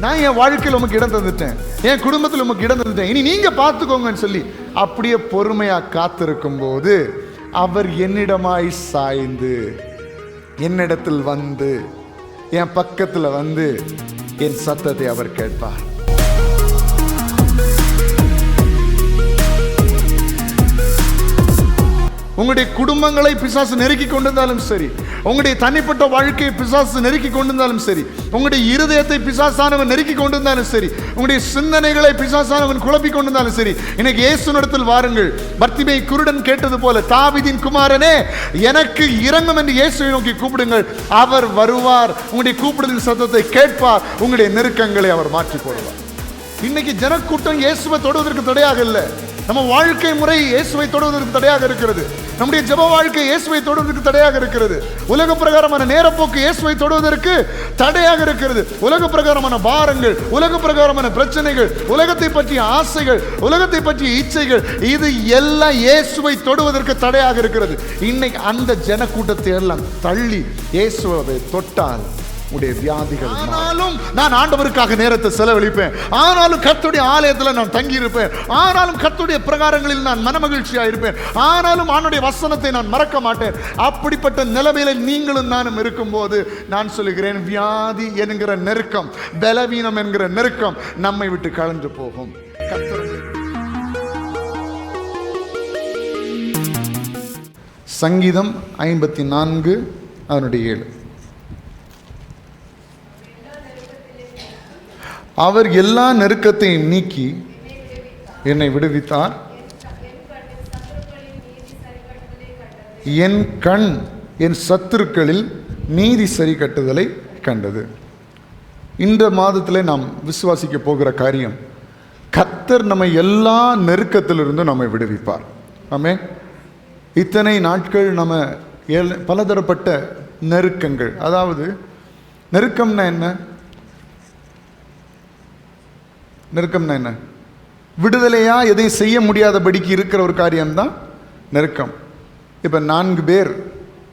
நான் என் வாழ்க்கையில் உமக்கு இடம் தந்துட்டேன், என் குடும்பத்தில் உமக்கு இடம் தந்துட்டேன், இனி நீங்க பார்த்துக்கோங்கன்னு சொல்லி அப்படியே பொறுமையா காத்திருக்கும் போது அவர் என்னிடமாய் சாய்ந்து என்னிடத்தில் வந்து என் பக்கத்துல வந்து என் சத்தத்தை அவர் கேட்பார். உங்களுடைய குடும்பங்களை பிசாசு நெருக்கி கொண்டிருந்தாலும் சரி, உங்களுடைய தனிப்பட்ட வாழ்க்கையை பிசாசு நெருக்கி கொண்டிருந்தாலும் சரி, உங்களுடைய இருதயத்தை பிசாசானவன் நெருக்கி கொண்டிருந்தாலும் சரி, உங்களுடைய சிந்தனைகளை பிசாசானவன் குழப்பி கொண்டிருந்தாலும் சரி, இன்னைக்கு இயேசுவினிடத்தில் வாருங்கள். பர்த்திமை குருடன் கேட்டது போல, தாவீதின் குமாரனே எனக்கு இரங்கும் என்று இயேசுவை நோக்கி கூப்பிடுங்கள், அவர் வருவார், உங்களுடைய கூப்பிடுதலின் சத்தத்தை கேட்பார், உங்களுடைய நெருக்கங்களை அவர் மாற்றி போடுவார். இன்னைக்கு ஜனக்கூட்டம் இயேசுவை தொடுவதற்கு தடையாக இல்லை, நம்ம வாழ்க்கை முறை இயேசுவை தொடுவதற்கு தடையாக இருக்கிறது. நம்முடைய ஜெப வாழ்க்கை இயேசுவை தொடுவதற்கு தடையாக இருக்கிறது. உலக பிரகாரமான நேரப்போக்கு இயேசுவை தொடுவதற்கு தடையாக இருக்கிறது. உலக பிரகாரமான பாரங்கள், உலக பிரகாரமான பிரச்சனைகள், உலகத்தை பற்றிய ஆசைகள், உலகத்தை பற்றிய இச்சைகள், இது எல்லாம் இயேசுவை தொடுவதற்கு தடையாக இருக்கிறது. இன்னைக்கு அந்த ஜனக்கூட்டத்தை எல்லாம் தள்ளி இயேசுவை தொட்டால் உடைய வியாதிகள். ஆனாலும் நான் ஆண்டவருக்காக நேரத்தை செலவழிப்பேன், ஆனாலும் கர்த்தருடைய ஆலயத்தில் நான் தங்கி இருப்பேன், ஆனாலும் கர்த்தருடைய பிரகாரங்களில் நான் மனமகிழ்ச்சியா இருப்பேன், ஆனாலும் ஆண்டவருடைய வசனத்தை நான் மறக்க மாட்டேன். அப்படிப்பட்ட நிலைமையில நீங்களும் நானும் இருக்கும்போது நான் சொல்லுகிறேன், வியாதி என்கிற நெருக்கம், பலவீனம் என்கிற நெருக்கம் நம்மை விட்டு கலந்து போகும். சங்கீதம் 54 அதனுடைய 7. அவர் எல்லா நெருக்கத்தையும் நீக்கி என்னை விடுவித்தார், என் கண் என் சத்துருக்களில் நீதி சரி கட்டுதலை கண்டது. இந்த மாதத்தில் நாம் விசுவாசிக்க போகிற காரியம், கர்த்தர் நம்மை எல்லா நெருக்கத்திலிருந்தும் நம்மை விடுவிப்பார். ஆமென். இத்தனை நாட்கள் நம்ம பலதரப்பட்ட நெருக்கங்கள், அதாவது நெருக்கம்னா என்ன? நெருக்கம்னா என்ன? விடுதலையா எதையும் செய்ய முடியாதபடிக்கு இருக்கிற ஒரு காரியம்தான் நெருக்கம். இப்போ 4 பேர்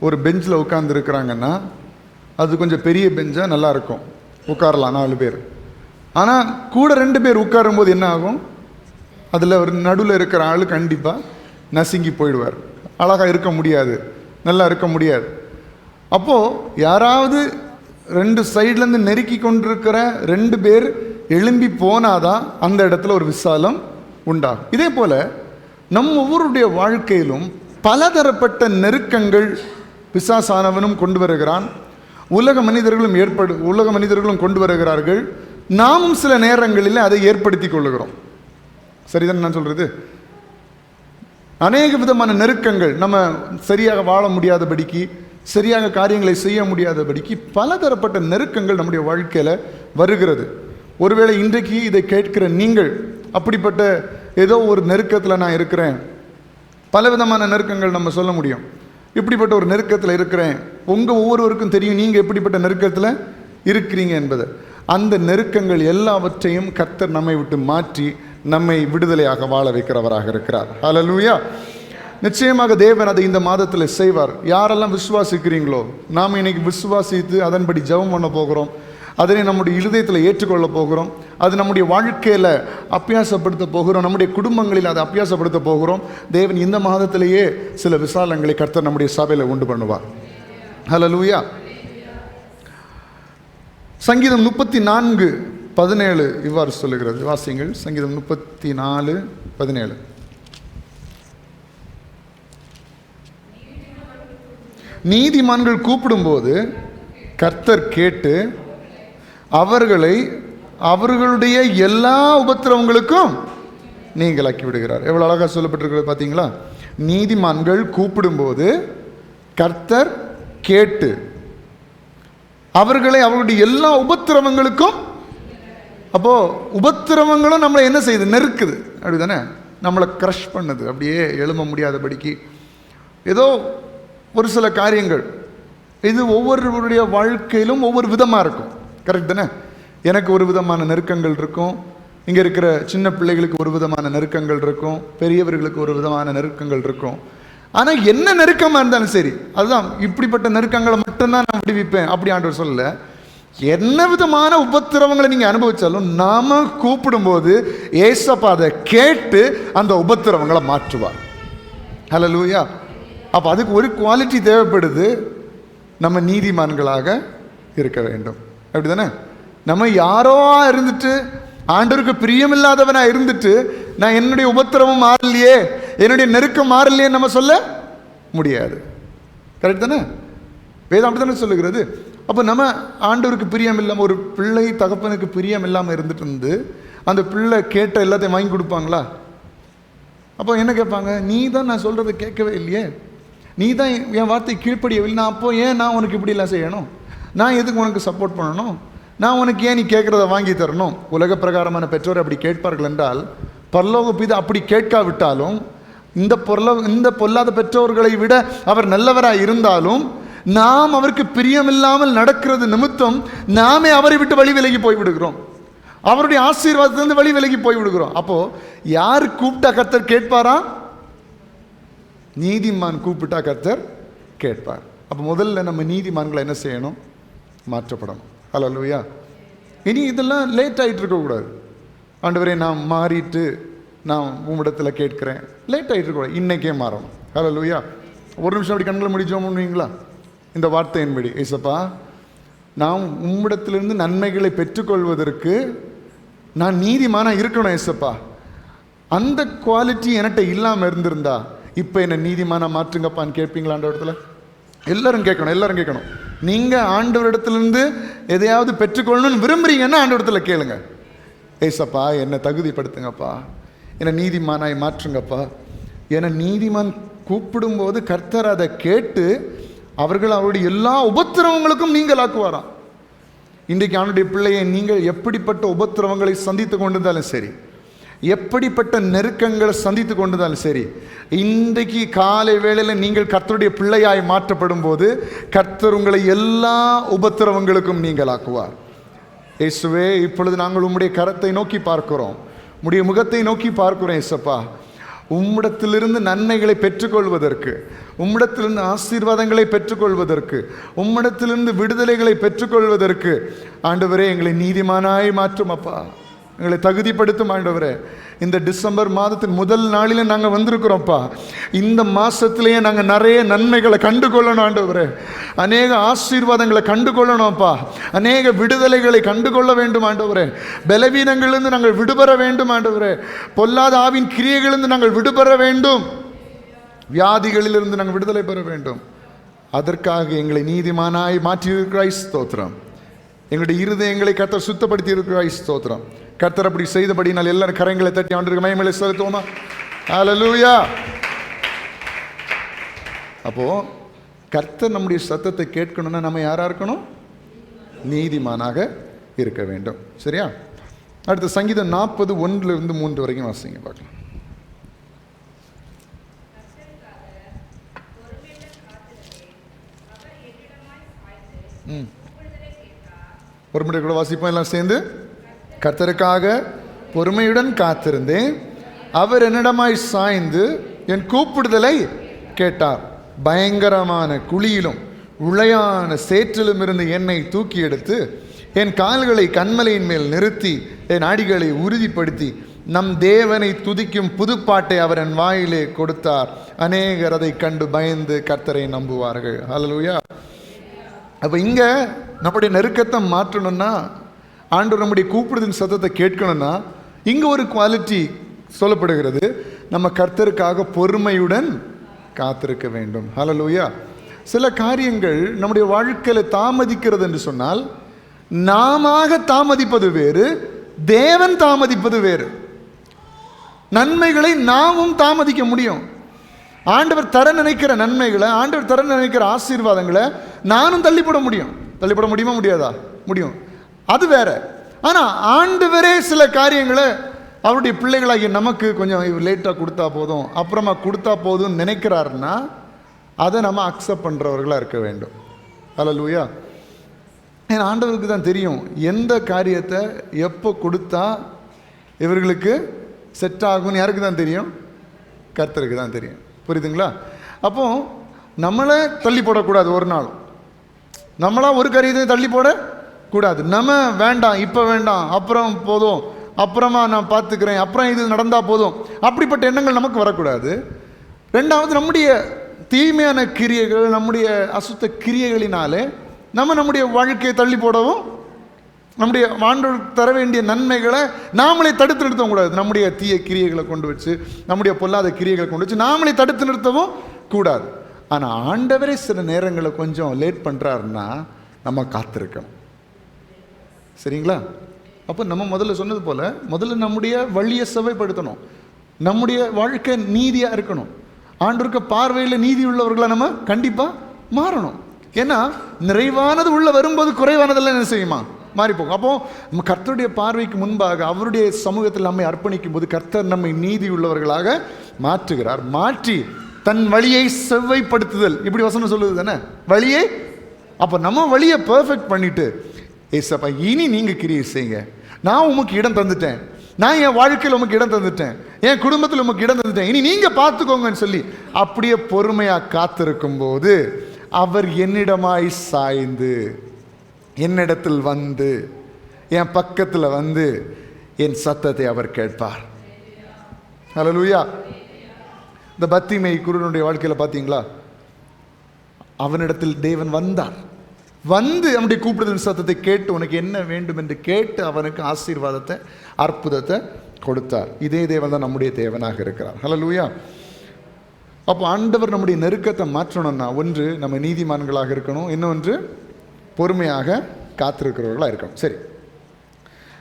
ஒரு பெஞ்சில் உட்கார்ந்து இருக்கிறாங்கன்னா அது கொஞ்சம் பெரிய பெஞ்சா நல்லா இருக்கும், உட்காரலாம் 4 பேர். ஆனால் கூட 2 பேர் உட்காரும் போது என்ன ஆகும்? அதில் ஒரு நடுவில் இருக்கிற ஆள் கண்டிப்பாக நசுங்கி போயிடுவார், அழகாக இருக்க முடியாது, நல்லா இருக்க முடியாது. அப்போது யாராவது 2 சைட்லேருந்து நெருக்கி கொண்டிருக்கிற 2 பேர் எழும்பி போனாதான் அந்த இடத்துல ஒரு விசாலம் உண்டாகும். இதே போல நம் ஒவ்வொருடைய வாழ்க்கையிலும் பலதரப்பட்ட நெருக்கங்கள் பிசாசானவனும் கொண்டு வருகிறான், உலக மனிதர்களும் கொண்டு வருகிறார்கள். நாமும் சில நேரங்களில் அதை ஏற்படுத்தி கொள்ளுகிறோம். சரிதான் நான் சொல்றது? அநேக விதமான நெருக்கங்கள் நம்ம சரியாக வாழ முடியாதபடிக்கு, சரியாக காரியங்களை செய்ய முடியாதபடிக்கு பலதரப்பட்ட நெருக்கங்கள் நம்முடைய வாழ்க்கையில் வருகிறது. ஒருவேளை இன்றைக்கு இதை கேட்கிற நீங்கள் அப்படிப்பட்ட ஏதோ ஒரு நெருக்கத்தில் நான் இருக்கிறேன், பலவிதமான நெருக்கங்கள் நம்ம சொல்ல முடியும். இப்படிப்பட்ட ஒரு நெருக்கத்தில் இருக்கிறேன், உங்கள் ஒவ்வொருவருக்கும் தெரியும் நீங்கள் எப்படிப்பட்ட நெருக்கத்தில் இருக்கிறீங்க என்பது. அந்த நெருக்கங்கள் எல்லாவற்றையும் கர்த்தர் நம்மை விட்டு மாற்றி நம்மை விடுதலையாக வாழ வைக்கிறவராக இருக்கிறார். ஹல்லேலூயா. நிச்சயமாக தேவன் அதை இந்த மாதத்தில் செய்வார். யாரெல்லாம் விசுவாசிக்கிறீங்களோ, நாம் இன்னைக்கு விசுவாசித்து அதன்படி ஜெபம் பண்ண போகிறோம், அதனை நம்முடைய இருதயத்தில் ஏற்றுக்கொள்ள போகிறோம், அது நம்முடைய வாழ்க்கையில் அபியாசப்படுத்த போகிறோம், நம்முடைய குடும்பங்களில் அதை அபியாசப்படுத்த போகிறோம். தேவன் இந்த மாதத்திலேயே சில விசாலங்களை கர்த்தர் நம்முடைய சபையில் உண்டு பண்ணுவார். ஹல்லேலூயா. சங்கீதம் 34:17 இவ்வாறு சொல்லுகிறது, வாசியுங்கள். சங்கீதம் 34:17. நீதிமான்கள் கூப்பிடும்போது கர்த்தர் கேட்டு அவர்களை அவர்களுடைய எல்லா உபத்திரவங்களுக்கும் நீங்களாக்கி விடுகிறார். எவ்வளவு அழகாக சொல்லப்பட்டிருக்கிறது பார்த்தீங்களா? நீதிமான்கள் கூப்பிடும்போது கர்த்தர் கேட்டு அவர்களை அவர்களுடைய எல்லா உபத்திரவங்களுக்கும். அப்போ உபத்திரவங்களும் நம்மளை என்ன செய்யுது? நெருக்குது, அப்படிதானே? நம்மளை க்ரஷ் பண்ணுது, அப்படியே எழும்ப முடியாதபடிக்கு ஏதோ ஒரு சில காரியங்கள். இது ஒவ்வொருவருடைய வாழ்க்கையிலும் ஒவ்வொரு விதமாக இருக்கும். கரெக்ட் தானே? எனக்கு ஒரு விதமான நெருக்கங்கள் இருக்கும், இங்கே இருக்கிற சின்ன பிள்ளைகளுக்கு ஒரு விதமான நெருக்கங்கள் இருக்கும், பெரியவர்களுக்கு ஒரு விதமான நெருக்கங்கள் இருக்கும். ஆனால் என்ன நெருக்கமாக இருந்தாலும் சரி, அதுதான் இப்படிப்பட்ட நெருக்கங்களை மட்டும்தான் நான் விடுவிப்பேன் அப்படி ஆண்டவர் சொல்லல. என்ன விதமான உபத்திரவங்களை நீங்க அனுபவிச்சாலும் நாம கூப்பிடும்போது ஏசப்பா அதை கேட்டு அந்த உபத்திரவங்களை மாற்றுவார். ஹல்லேலூயா. அப்ப அதுக்கு ஒரு குவாலிட்டி தேவைப்படுது, நம்ம நீதிமான்களாக இருக்க வேண்டும். அப்படிதானே? நம்ம யாரோ இருந்துட்டு ஆண்டவருக்கு பிரியமில்லாதவனா இருந்துட்டு நான் என்னுடைய உபத்திரவம் மாறலையே, என்னுடைய நெருக்கம் மாறலையே நம்ம சொல்ல முடியாது. கரெக்ட் தானே? வேதம் அப்படித்தானே சொல்லுகிறது. அப்போ நம்ம ஆண்டவருக்கு பிரியம் இல்லாமல், ஒரு பிள்ளை தகப்பனுக்கு பிரியம் இல்லாமல் இருந்துட்டு இருந்து அந்த பிள்ளை கேட்ட எல்லாத்தையும் வாங்கி கொடுப்பாங்களா? அப்போ என்ன கேட்பாங்க? நீ தான் நான் சொல்கிறத கேட்கவே இல்லையே, நீ தான் என் வார்த்தை கீழ்ப்படியவில்லை, நான் அப்போ ஏன் நான் உனக்கு இப்படிலாம் செய்யணும்? நான் எதுக்கு உனக்கு சப்போர்ட் பண்ணணும்? நான் உனக்கு ஏன் நீ கேட்குறத வாங்கி தரணும்? உலக பிரகாரமான பெற்றோர் அப்படி கேட்பார்கள் என்றால், பரலோக பிதா அப்படி கேட்காவிட்டாலும், இந்த பொல்லாத பெற்றோர்களை விட அவர் நல்லவராக இருந்தாலும் நாம் அவருக்கு பிரியமில்லாமல் நடக்கிறது நிமித்தம் நாமே அவரை விட்டு வழி விலகி போய்விடுகிறோம், அவருடைய ஆசீர்வாதத்திலிருந்து வழி விலகி போய்விடுகிறோம். அப்போ யார் கூப்பிட்டா கர்த்தர் கேட்பாரா? நீதிமான் கூப்பிட்டா கர்த்தர் கேட்பார். அப்போ முதல்ல நம்ம நீதிமான்களை என்ன செய்யணும்? மாற்றப்படணும். ஹல்லேலூயா. இனி இதெல்லாம் லேட் ஆகிட்டு இருக்கக்கூடாது. ஆண்டவரே நான் மாறிட்டு நான் உம்மிடத்தில் கேட்குறேன், லேட் ஆகிட்டு இருக்கக்கூடாது, இன்னைக்கே மாறணும். ஹல்லேலூயா. ஒரு நிமிஷம் அப்படி கண்களை முடிச்சோம் பண்ணுவீங்களா? இந்த வார்த்தையின்படி, ஏசப்பா நான் உம்மிடத்திலிருந்து நன்மைகளை பெற்றுக்கொள்வதற்கு நான் நீதிமானாக இருக்கணும் ஏசப்பா. அந்த குவாலிட்டி என்கிட்ட இல்லாமல் இருந்திருந்தா இப்போ என்னை நீதிமானாக மாற்றுங்கப்பான்னு கேட்பீங்களா? ஆண்ட இடத்துல எல்லாரும் கேட்கணும். நீங்கள் ஆண்டவரிடத்துலேருந்து எதையாவது பெற்றுக்கொள்ளணும்னு விரும்புகிறீங்கன்னா ஆண்டவரிடத்தில் கேளுங்க. ஏசப்பா என்னை தகுதிப்படுத்துங்கப்பா, என்னை நீதிமானாய் மாற்றுங்கப்பா. என்னை நீதிமான் கூப்பிடும்போது கர்த்தர் அதை கேட்டு அவர்கள் அவருடைய எல்லா உபத்திரவங்களுக்கும் நீங்கள் ஆக்குவாராம். இன்றைக்கு அவனுடைய பிள்ளையை நீங்கள் எப்படிப்பட்ட உபத்திரவங்களை சந்தித்து கொண்டிருந்தாலும் சரி, எப்படிப்பட்ட நெருக்கங்களை சந்தித்து கொண்டிருந்தாலும் சரி, இன்றைக்கு காலை வேளையில் நீங்கள் கர்த்தருடைய பிள்ளையாய் மாற்றப்படும் போது கர்த்தர் உங்களை எல்லா உபத்திரவங்களுக்கும் நீங்கள் ஆக்குவார். இயேசுவே, இப்பொழுது நாங்கள் உம்முடைய கரத்தை நோக்கி பார்க்கிறோம், உம்முடைய முகத்தை நோக்கி பார்க்கிறோம். இயேசப்பா, உம்மிடத்திலிருந்து நன்மைகளை பெற்றுக்கொள்வதற்கு, உம்மிடத்திலிருந்து ஆசீர்வாதங்களை பெற்றுக்கொள்வதற்கு, உம்மிடத்திலிருந்து விடுதலைகளை பெற்றுக்கொள்வதற்கு ஆண்டவரே எங்களை நீதிமானாய் மாற்றும் அப்பா, எங்களை தகுதிப்படுத்தும் ஆண்டவரே. இந்த டிசம்பர் மாதத்தின் முதல் நாளில் நாங்கள் வந்திருக்கிறோம்ப்பா. இந்த மாதத்திலேயே நாங்கள் நிறைய நன்மைகளை கண்டுகொள்ளணும் ஆண்டவரே, அநேக ஆசீர்வாதங்களை கண்டுகொள்ளணும்ப்பா, அநேக விடுதலைகளை கண்டுகொள்ள வேண்டும் ஆண்டவரே. பலவீனங்களிலிருந்து நாங்கள் விடுபெற வேண்டும் ஆண்டவரே, பொல்லாத ஆவின் கிரியைகளிலிருந்து நாங்கள் விடுபெற வேண்டும், வியாதிகளிலிருந்து நாங்கள் விடுதலை பெற வேண்டும். அதற்காக எங்களை நீதிமானாய் மாற்றியிருக்கிறாய் ஸ்தோத்திரம். எங்களுடைய இருதயங்களை கர்த்தர் சுத்தப்படுத்தி இருக்கிறாய் ஸ்தோத்திரம். கர்த்தர் அப்படி செய்தபடினால் எல்லாரும் கரங்களை தட்டி ஆண்டவருக்கு மகிமை செலுத்துவோமா? ஹல்லேலூயா. அப்போ கர்த்தர் நம்முடைய சத்தத்தை கேட்கணும்னா நம்ம யாரா இருக்கணும்? நீதிமானாக இருக்க வேண்டும். சரியா? அடுத்த சங்கீதம் 40:1-3 வரைக்கும் வாசிங்க பார்க்கலாம். ஒரு முறை கூட வாசிப்போம் எல்லாம் சேர்ந்து. கர்த்தருக்காக பொறுமையுடன் காத்திருந்தேன், அவர் என்னிடமாய் சாய்ந்து என் கூப்பிடுதலை கேட்டார். பயங்கரமான குழியிலும் உளையான சேற்றிலும் இருந்து என்னை தூக்கி எடுத்து என் கால்களை கண்மலையின் மேல் நிறுத்தி என் அடிகளை உறுதிப்படுத்தி நம் தேவனை துதிக்கும் புதுப்பாட்டை அவர் என் வாயிலே கொடுத்தார். அநேகர் அதை கண்டு பயந்து கர்த்தரை நம்புவார்கள். ஹல்லேலூயா. அப்போ இங்கே நம்முடைய நெருக்கத்தை மாற்றணும்னா, ஆண்டவர் நம்முடைய கூப்பிடுதின் சத்தத்தை கேட்கணும்னா இங்கே ஒரு குவாலிட்டி சொல்லப்படுகிறது, நம்ம கர்த்தருக்காக பொறுமையுடன் காத்திருக்க வேண்டும். ஹல்லேலூயா. சில காரியங்கள் நம்முடைய வாழ்க்கையில் தாமதிக்கிறது என்று சொன்னால், நாம தாமதிப்பது வேறு, தேவன் தாமதிப்பது வேறு. நன்மைகளை நாமும் தாமதிக்க முடியும். ஆண்டவர் தர நினைக்கிற நன்மைகளை, ஆண்டவர் தர நினைக்கிற ஆசீர்வாதங்களை நானும் தள்ளிப்பட முடியும். தள்ளிப்பட முடியுமா? முடியாதா? முடியும். அது வேற. ஆனால் ஆண்டவரே சில காரியங்களை அவருடைய பிள்ளைகளாகிய நமக்கு கொஞ்சம் லேட்டாக கொடுத்தா போதும், அப்புறமா கொடுத்தா போதும் நினைக்கிறாருன்னா அதை நம்ம அக்செப்ட் பண்ணுறவர்களாக இருக்க வேண்டும். ஹல்லேலூயா. ஏன்னா ஆண்டவருக்கு தான் தெரியும் எந்த காரியத்தை எப்போ கொடுத்தா இவர்களுக்கு செட் ஆகும்னு. யாருக்கு தான் தெரியும்? கர்த்தருக்கு தான் தெரியும். புரியுதுங்களா? அப்போ நம்மளை தள்ளி போடக்கூடாது. ஒரு நாள் நம்மளா ஒரு காரியத்தை தள்ளி போட கூடாது. நம்ம வேண்டாம், இப்போ வேண்டாம், அப்புறம் போதும், அப்புறமா நான் பார்த்துக்கிறேன், அப்புறம் இது நடந்தால் போதும், அப்படிப்பட்ட எண்ணங்கள் நமக்கு வரக்கூடாது. ரெண்டாவது, நம்முடைய தீமையான கிரியைகள், நம்முடைய அசுத்த கிரியைகளினாலே நம்முடைய வாழ்க்கையை தள்ளி போடவும், நம்முடைய ஆண்டவர் தர வேண்டிய நன்மைகளை நாமளே தடுத்து நிறுத்தவும் கூடாது. நம்முடைய தீய கிரியைகளை கொண்டு வச்சு, நம்முடைய பொல்லாத கிரியைகளை கொண்டு வச்சு நாமளே தடுத்து நிறுத்தவும் கூடாது. ஆனால் ஆண்டவரே சில நேரங்களை கொஞ்சம் லேட் பண்ணுறாருன்னா நம்ம காத்திருக்கணும். சரிங்களா? அப்போ நம்ம முதல்ல சொன்னது போல், முதல்ல நம்முடைய வழியை செவ்வாய்ப்படுத்தணும். நம்முடைய வாழ்க்கை நீதியாக இருக்கணும். ஆண்டவருக்கு பார்வையில் நீதி உள்ளவர்களை நம்ம கண்டிப்பாக மாறணும். ஏன்னா நிறைவானது உள்ள வரும்போது குறைவானதெல்லாம் என்ன செய்யுமா? மாறிப்போகும். அப்போ நம்ம கர்த்தருடைய பார்வைக்கு முன்பாக அவருடைய சமூகத்தில் நம்மை அர்ப்பணிக்கும் போது கர்த்தர் நம்மை நீதி உள்ளவர்களாக மாற்றுகிறார். மாற்றி தன் வழியை செவ்வைப்படுத்துதல், இப்படி வசனம் சொல்லுது தானே, வழியை. அப்போ நம்ம வழியை பெர்ஃபெக்ட் பண்ணிட்டு, ஏசப்பா இனி நீங்கள் கிரியை செய்யுங்க, நான் உமக்கு இடம் தந்துட்டேன், நான் என் வாழ்க்கையில் உமக்கு இடம் தந்துட்டேன், என் குடும்பத்தில் உமக்கு இடம் தந்துட்டேன், இனி நீங்கள் பார்த்துக்கோங்கன்னு சொல்லி அப்படியே பொறுமையாக காத்திருக்கும் போது அவர் என்னிடமாய் சாய்ந்து என்னிடத்தில் வந்து என் பக்கத்தில் வந்து என் சத்தத்தை அவர் கேட்பார். ஹல்லேலூயா. இந்த பத்திமை குருடனுடைய வாழ்க்கையில் பார்த்தீங்களா? அவனிடத்தில் தேவன் வந்தார், வந்து அவனுடைய கூப்பிடுதல் சத்தத்தை கேட்டு உனக்கு என்ன வேண்டும் என்று கேட்டு அவனுக்கு ஆசீர்வாதத்தை, அற்புதத்தை கொடுத்தார். இதே தேவன் தான் நம்முடைய தேவனாக இருக்கிறார். ஹல்லேலூயா. அப்போ ஆண்டவர் நம்முடைய நெருக்கத்தை மாற்றணும்னா, ஒன்று நம்ம நீதிமான்களாக இருக்கணும், இன்னொன்று பொறுமையாக காத்திருக்கிறவர்களாக இருக்கணும். சரி,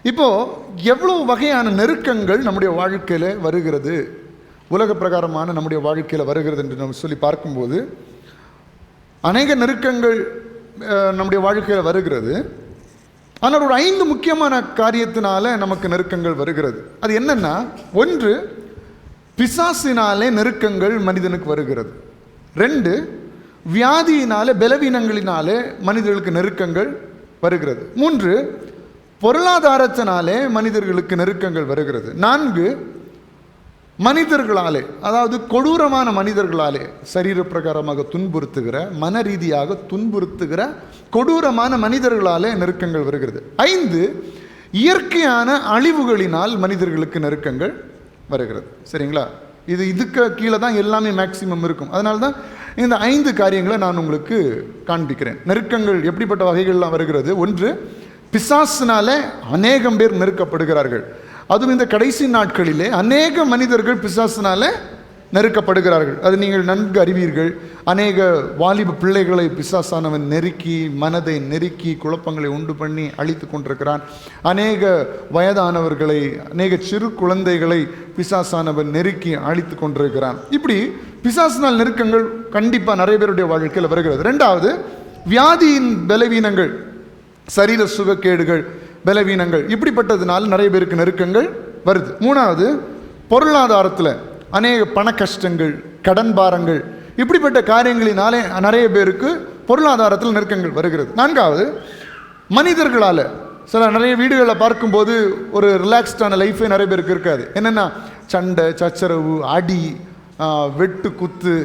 இப்போது எவ்வளோ வகையான நெருக்கங்கள் நம்முடைய வாழ்க்கையில் வருகிறது, உலக பிரகாரமான நம்முடைய வாழ்க்கையில் வருகிறது என்று நம்ம சொல்லி பார்க்கும்போது அநேக நெருக்கங்கள் நம்முடைய வாழ்க்கையில் வருகிறது. ஆனால் ஒரு 5 முக்கியமான காரியத்தினால நமக்கு நெருக்கங்கள் வருகிறது. அது என்னன்னா, ஒன்று, பிசாசினாலே நெருக்கங்கள் மனிதனுக்கு வருகிறது. 2, வியாதியினாலே, பலவீனங்களினாலே மனிதர்களுக்கு நெருக்கங்கள் வருகிறது. 3, பொருளாதாரத்தினாலே மனிதர்களுக்கு நெருக்கங்கள் வருகிறது. 4, மனிதர்களாலே, அதாவது கொடூரமான மனிதர்களாலே சரீர பிரகாரமாக துன்புறுத்துகிற, மன ரீதியாக துன்புறுத்துகிற கொடூரமான மனிதர்களாலே நெருக்கங்கள் வருகிறது. 5, இயற்கையான அழிவுகளினால் மனிதர்களுக்கு நெருக்கங்கள் வருகிறது. சரிங்களா? இதுக்கு கீழே தான் எல்லாமே மேக்சிமம் இருக்கும். அதனால தான் இந்த 5 காரியங்களை நான் உங்களுக்கு காண்பிக்கிறேன். நெருக்கங்கள் எப்படிப்பட்ட வகைகள்லாம் வருகிறது. ஒன்று, பிசாசினால அநேகம் பேர் நெருக்கப்படுகிறார்கள். அதுவும் இந்த கடைசி நாட்களிலே அநேக மனிதர்கள் பிசாசினால நெருக்கப்படுகிறார்கள். அது நீங்கள் நன்கு அறிவீர்கள். அநேக வாலிப பிள்ளைகளை பிசாசானவன் நெருக்கி, மனதை நெருக்கி, குழப்பங்களை உண்டு பண்ணி அழித்து கொண்டிருக்கிறான். அநேக வயதானவர்களை, அநேக சிறு குழந்தைகளை பிசாசானவன் நெருக்கி அழித்து கொண்டிருக்கிறான். இப்படி பிசாசினால் நெருக்கங்கள் கண்டிப்பாக நிறைய பேருடைய வாழ்க்கையில் வருகிறது. 2வது, வியாதியின் பலவீனங்கள், சரீர சுகக்கேடுகள், பலவீனங்கள், இப்படிப்பட்டதுனால நிறைய பேருக்கு நெருக்கங்கள் வருது. 3வது, பொருளாதாரத்தில் அநேக பண கஷ்டங்கள், கடன் பாரங்கள், இப்படிப்பட்ட காரியங்களினாலே நிறைய பேருக்கு பொருளாதாரத்தில் நெருக்கங்கள் வருகிறது. 4வது, மனிதர்களால், நிறைய வீடுகளில் பார்க்கும்போது ஒரு ரிலாக்ஸ்டான லைஃபே நிறைய பேருக்கு இருக்காது. என்னென்னா சண்டை, சச்சரவு, அடி, வெட்டு குத்து,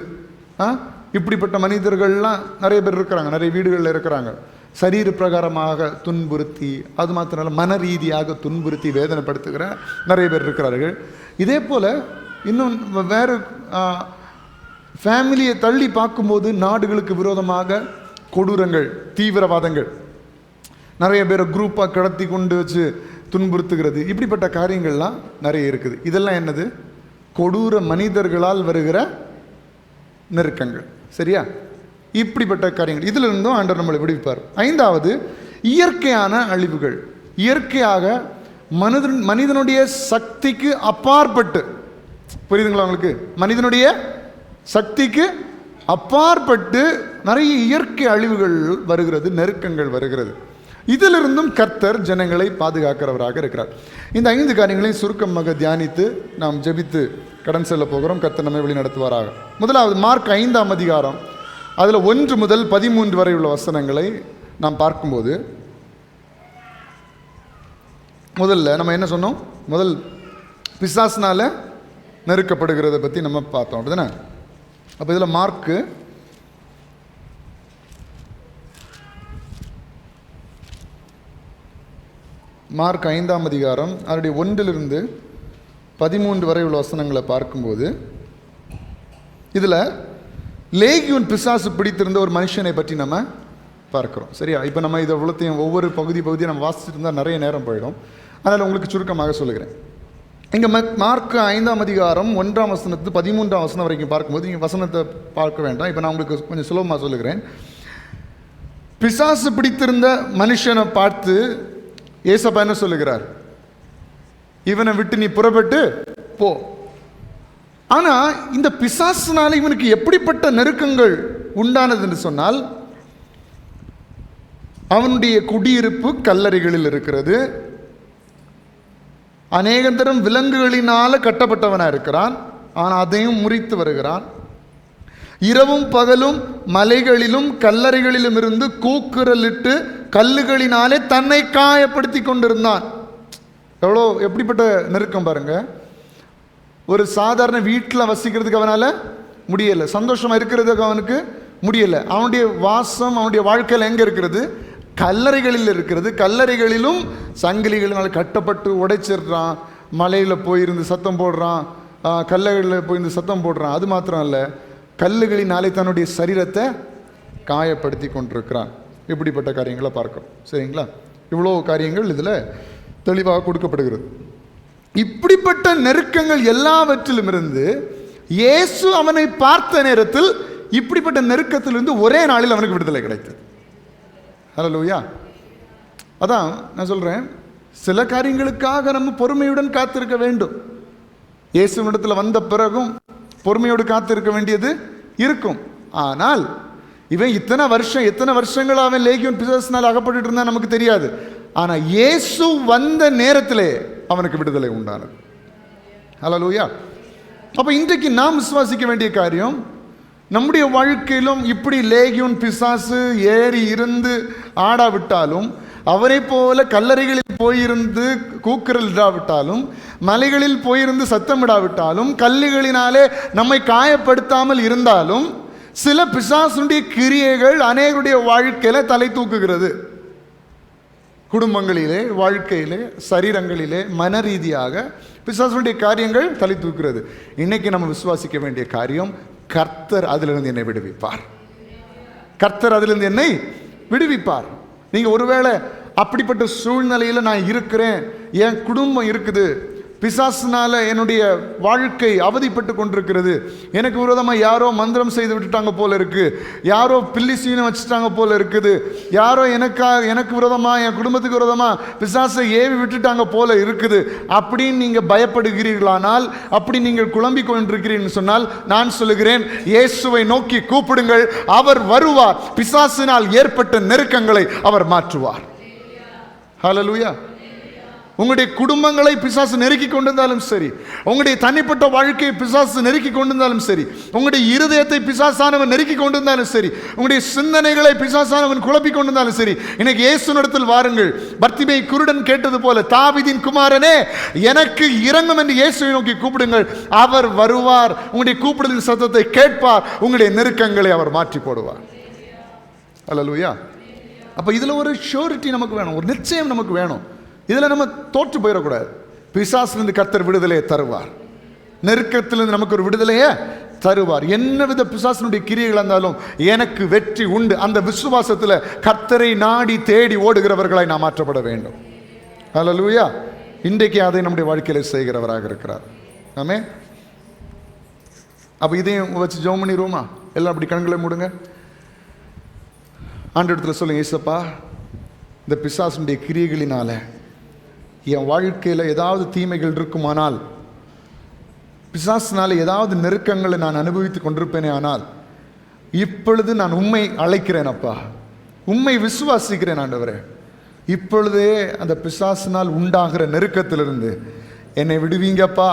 இப்படிப்பட்ட மனிதர்கள்லாம் நிறைய பேர் இருக்கிறாங்க, நிறைய வீடுகளில் இருக்கிறாங்க. சரீர பிரகாரமாக துன்புறுத்தி, அது மாத்திரம் மன ரீதியாக துன்புறுத்தி வேதனைப்படுத்துகிற நிறைய பேர் இருக்கிறார்கள். இதே போல் இன்னும் வேறு ஃபேமிலியை தள்ளி பார்க்கும்போது நாடுகளுக்கு விரோதமாக கொடூரங்கள், தீவிரவாதங்கள், நிறைய பேரை குரூப்பாக கடத்தி கொண்டு வச்சு துன்புறுத்துகிறது, இப்படிப்பட்ட காரியங்கள்லாம் நிறைய இருக்குது. இதெல்லாம் என்னது? கொடூர மனிதர்களால் வருகிற நெருக்கங்கள். சரியா? இப்படிப்பட்ட காரியங்கள், இதில் இருந்தும் ஆண்டவர் நம்மளை விடுவிப்பார். 5வது, இயற்கையான அழிவுகள். இயற்கையாக மனிதனுடைய சக்திக்கு அப்பாற்பட்டு, புரியுதுங்களா உங்களுக்கு? மனிதனுடைய சக்திக்கு அப்பாற்பட்டு நிறைய இயற்கை அழிவுகள் வருகிறது, நெருக்கங்கள் வருகிறது. இதிலிருந்தும் கர்த்தர் ஜனங்களை பாதுகாக்கிறவராக இருக்கிறார். இந்த 5 காரியங்களையும் சுருக்கமாக தியானித்து நாம் ஜெபித்து கடன் செல்ல போகிறோம். கர்த்தர் நம்மை வழி நடத்துவாராக. முதலாவது, மார்க் 5ஆம் அதிகாரம், அதில் 1 முதல் 13 வரை உள்ள வசனங்களை நாம் பார்க்கும்போது, முதல்ல நம்ம என்ன சொன்னோம்? முதல் பிசாசினால நெருக்கப்படுகிறத பற்றி நம்ம பார்த்தோம், அப்படிதானே? அப்போ இதில் மார்க்கு 5 மார்க் 5ஆம் அதிகாரம் அதனுடைய 1 to 13 வரை உள்ள வசனங்களை பார்க்கும்போது இதில் லேகியோன் பிசாசு பிடித்திருந்த ஒரு மனுஷனை பற்றி நம்ம பார்க்குறோம். சரியா? இப்போ நம்ம இதை இவ்வளோத்தையும் ஒவ்வொரு பகுதியை நம்ம வாசிச்சுட்டு இருந்தால் நிறைய நேரம் போயிடும். அதனால் உங்களுக்கு சுருக்கமாக சொல்லுகிறேன். இங்கே மார்க் 5ஆம் அதிகாரம் 1ஆம் வசனத்து 13ஆம் வசனம் வரைக்கும் பார்க்கும்போது நீங்கள் வசனத்தை பார்க்க வேண்டாம். இப்போ நான் உங்களுக்கு கொஞ்சம் சுலபமாக சொல்லுகிறேன். பிசாசு பிடித்திருந்த மனுஷனை பார்த்து ஏசப்பா என்ன சொல்லுகிறார்? இவனை விட்டு நீ புறப்பட்டு போ. ஆனா இந்த பிசாசுனால இவனுக்கு எப்படிப்பட்ட நெருக்கங்கள் உண்டானது என்று சொன்னால், அவனுடைய குடியிருப்பு கல்லறைகளில் இருக்கிறது. அநேகந்தரம் விலங்குகளினால கட்டப்பட்டவனா இருக்கிறான். ஆனால் அதையும் முறித்து வருகிறான். இரவும் பகலும் மலைகளிலும் கல்லறைகளிலும் இருந்து கூக்குரலிட்டு கல்லுகளினாலே தன்னை காயப்படுத்தி கொண்டிருந்தான். எப்படிப்பட்ட நெருக்கம் பாருங்க. ஒரு சாதாரண வீட்டில் வசிக்கிறதுக்கு அவனால் முடியலை, சந்தோஷமாக இருக்கிறதுக்கு அவனுக்கு முடியலை. அவனுடைய வாசம், அவனுடைய வாழ்க்கையில் எங்கே இருக்கிறது? கல்லறைகளில் இருக்கிறது. கல்லறைகளிலும் சங்கிலிகளினால் கட்டப்பட்டு உடைச்சிடுறான். மலையில் போயிருந்து சத்தம் போடுறான், கல்லறைகளில் போயிருந்து சத்தம் போடுறான். அது மாத்திரம் இல்லை, கல்லுகளினாலே தன்னுடைய சரீரத்தை காயப்படுத்தி கொண்டிருக்கிறான். இப்படிப்பட்ட காரியங்களை பார்க்கிறோம். சரிங்களா? இவ்வளோ காரியங்கள் இதில் தெளிவாக கொடுக்கப்படுகிறது. இப்படிப்பட்ட நெருக்கங்கள் எல்லாவற்றிலும் இருந்து இயேசு அவனை பார்த்த நேரத்தில் இப்படிப்பட்ட நெருக்கத்திலிருந்து ஒரே நாளில் அவனுக்கு விடுதலை கிடைத்தது. ஹல்லேலூயா. அதான் நான் சொல்கிறேன், சில காரியங்களுக்காக நம்ம பொறுமையுடன் காத்திருக்க வேண்டும். இயேசுவிடத்தில் வந்த பிறகும் பொறுமையோடு காத்திருக்க வேண்டியது இருக்கும். ஆனால் இவன் எத்தனை வருஷங்கள் அவன் லேகியோன் பிசாசினால் அகப்பட்டு இருந்தா நமக்கு தெரியாது. ஆனால் இயேசு வந்த நேரத்திலே அவனுக்கு விடுதலை உண்டானது. ஹல்லேலூயா. அப்போ இன்றைக்கு நாம் விசுவாசிக்க வேண்டிய காரியம், நம்முடைய வாழ்க்கையிலும் இப்படி லேகியோன் பிசாசு ஏறி இருந்து ஆடாவிட்டாலும், அவரை போல கல்லறைகளில் போயிருந்து கூக்குரலிடாவிட்டாலும், மலைகளில் போயிருந்து சத்தமிடாவிட்டாலும், கல்லுகளினாலே நம்மை காயப்படுத்தாமல் இருந்தாலும், சில பிசாசுடைய கிரியைகள் அநேகருடைய வாழ்க்கையில தலை தூக்குகிறது. குடும்பங்களிலே, வாழ்க்கையிலே, சரீரங்களிலே, மன ரீதியாக பிசாசுடைய காரியங்கள் தலை தூக்குகிறது. இன்னைக்கு நம்ம விசுவாசிக்க வேண்டிய காரியம், கர்த்தர் அதிலிருந்து என்னை விடுவிப்பார். கர்த்தர் அதிலிருந்து என்னை விடுவிப்பார். நீங்க ஒருவேளை அப்படிப்பட்ட சூழ்நிலையில் நான் இருக்கிறேன், என் குடும்பம் இருக்குது, பிசாசுனால என்னுடைய வாழ்க்கை அவதிப்பட்டு கொண்டிருக்கிறது, எனக்கு விரோதமாக யாரோ மந்திரம் செய்து விட்டுட்டாங்க போல இருக்கு, யாரோ பில்லி சீனை வச்சுட்டாங்க போல இருக்குது, யாரோ எனக்கு விரோதமாக, என் குடும்பத்துக்கு விரோதமாக பிசாசை ஏவி விட்டுட்டாங்க போல இருக்குது அப்படின்னு நீங்கள் பயப்படுகிறீர்களானால், அப்படி நீங்கள் குழம்பிக் கொண்டிருக்கிறீர்கள் சொன்னால், நான் சொல்லுகிறேன், இயேசுவை நோக்கி கூப்பிடுங்கள், அவர் வருவார். பிசாசினால் ஏற்பட்ட நெருக்கங்களை அவர் மாற்றுவார். ஹல்லேலூயா. உங்களுடைய குடும்பங்களை பிசாசு நெருக்கி கொண்டிருந்தாலும் சரி, உங்களுடைய தனிப்பட்ட வாழ்க்கையை பிசாசு நெருக்கி கொண்டிருந்தாலும் சரி, உங்களுடைய இருதயத்தை பிசாசானவன் நெருக்கி கொண்டிருந்தாலும் சரி, உங்களுடைய சிந்தனைகளை பிசாசானவன் குழப்பிக் கொண்டிருந்தாலும் சரி, இன்னைக்கு இயேசுவிடத்தில் வாருங்கள். பர்த்திமை குருடன் கேட்டது போல, தாவீதின் குமாரனே எனக்கு இரங்கும் என்று இயேசுவை நோக்கி கூப்பிடுங்கள், அவர் வருவார். உங்களுடைய கூப்பிடுதலின் சத்தத்தை கேட்பார். உங்களுடைய நெருக்கங்களை அவர் மாற்றி போடுவார். ஹல்லேலூயா. அப்ப இதுல ஒரு ஷூரிட்டி நமக்கு வேணும், ஒரு நிச்சயம் நமக்கு வேணும். இதில் நம்ம தோற்று போயிடக்கூடாது. பிசாசிலிருந்து கர்த்தர் விடுதலையை தருவார். நெருக்கத்திலிருந்து நமக்கு ஒரு விடுதலையை தருவார். என்னவித பிசாசினுடைய கிரியைகள் இருந்தாலும் எனக்கு வெற்றி உண்டு. அந்த விசுவாசத்தில் கர்த்தரை நாடி தேடி ஓடுகிறவர்களாய் நாம் மாற்றப்பட வேண்டும். ஹல்லேலூயா. இன்றைக்கு அதை நம்முடைய வாழ்க்கையில் செய்கிறவராக இருக்கிறார். ஆமே. அப்போ இதையும் வச்சு ஜெபம் பண்ணிடுவோமா? எல்லாம் அப்படி கண்களை மூடுங்க. ஆண்டவரிடத்தில் சொல்லுங்க, இயேசுப்பா, இந்த பிசாசுடைய கிரியைகளினால என் வாழ்க்கையில் ஏதாவது தீமைகள் இருக்குமானால், பிசாசினால ஏதாவது நெருக்கங்களை நான் அனுபவித்து கொண்டிருப்பேனே ஆனால், இப்பொழுது நான் உம்மை அழைக்கிறேன் அப்பா, உம்மை விசுவாசிக்கிறேன் ஆண்டவரே. இப்பொழுதே அந்த பிசாசினால் உண்டாகிற நெருக்கத்திலிருந்து என்னை விடுவீங்கப்பா.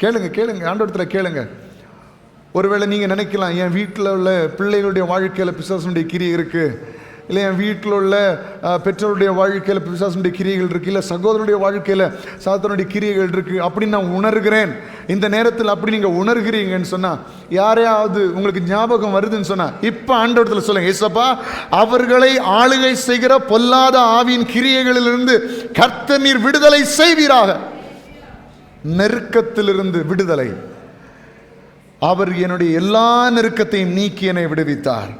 கேளுங்க கேளுங்க, ஆண்டவரிடத்தில் கேளுங்க. ஒருவேளை நீங்கள் நினைக்கலாம், என் வீட்டில் உள்ள பிள்ளைகளுடைய வாழ்க்கையில் பிசாசுடைய கிரியை இருக்குது, இல்லை என் வீட்டில் உள்ள பெற்றோருடைய வாழ்க்கையில் பிசாசனுடைய கிரியைகள் இருக்குது, இல்லை சகோதரனுடைய வாழ்க்கையில் சாத்தானுடைய கிரியைகள் இருக்குது அப்படின்னு நான் உணர்கிறேன். இந்த நேரத்தில் அப்படி நீங்கள் உணர்கிறீங்கன்னு சொன்னால், யாரையாவது உங்களுக்கு ஞாபகம் வருதுன்னு சொன்னால், இப்போ ஆண்டவரத்தில் சொல்லுங்கள், ஏசப்பா அவர்களை ஆளுகை செய்கிற பொல்லாத ஆவியின் கிரியைகளிலிருந்து கர்த்தர் நீர் விடுதலை செய்வீராக. நெருக்கத்திலிருந்து விடுதலை. அவர் என்னுடைய எல்லா நெருக்கத்தையும் நீக்கி என்னை விடுவித்தார்.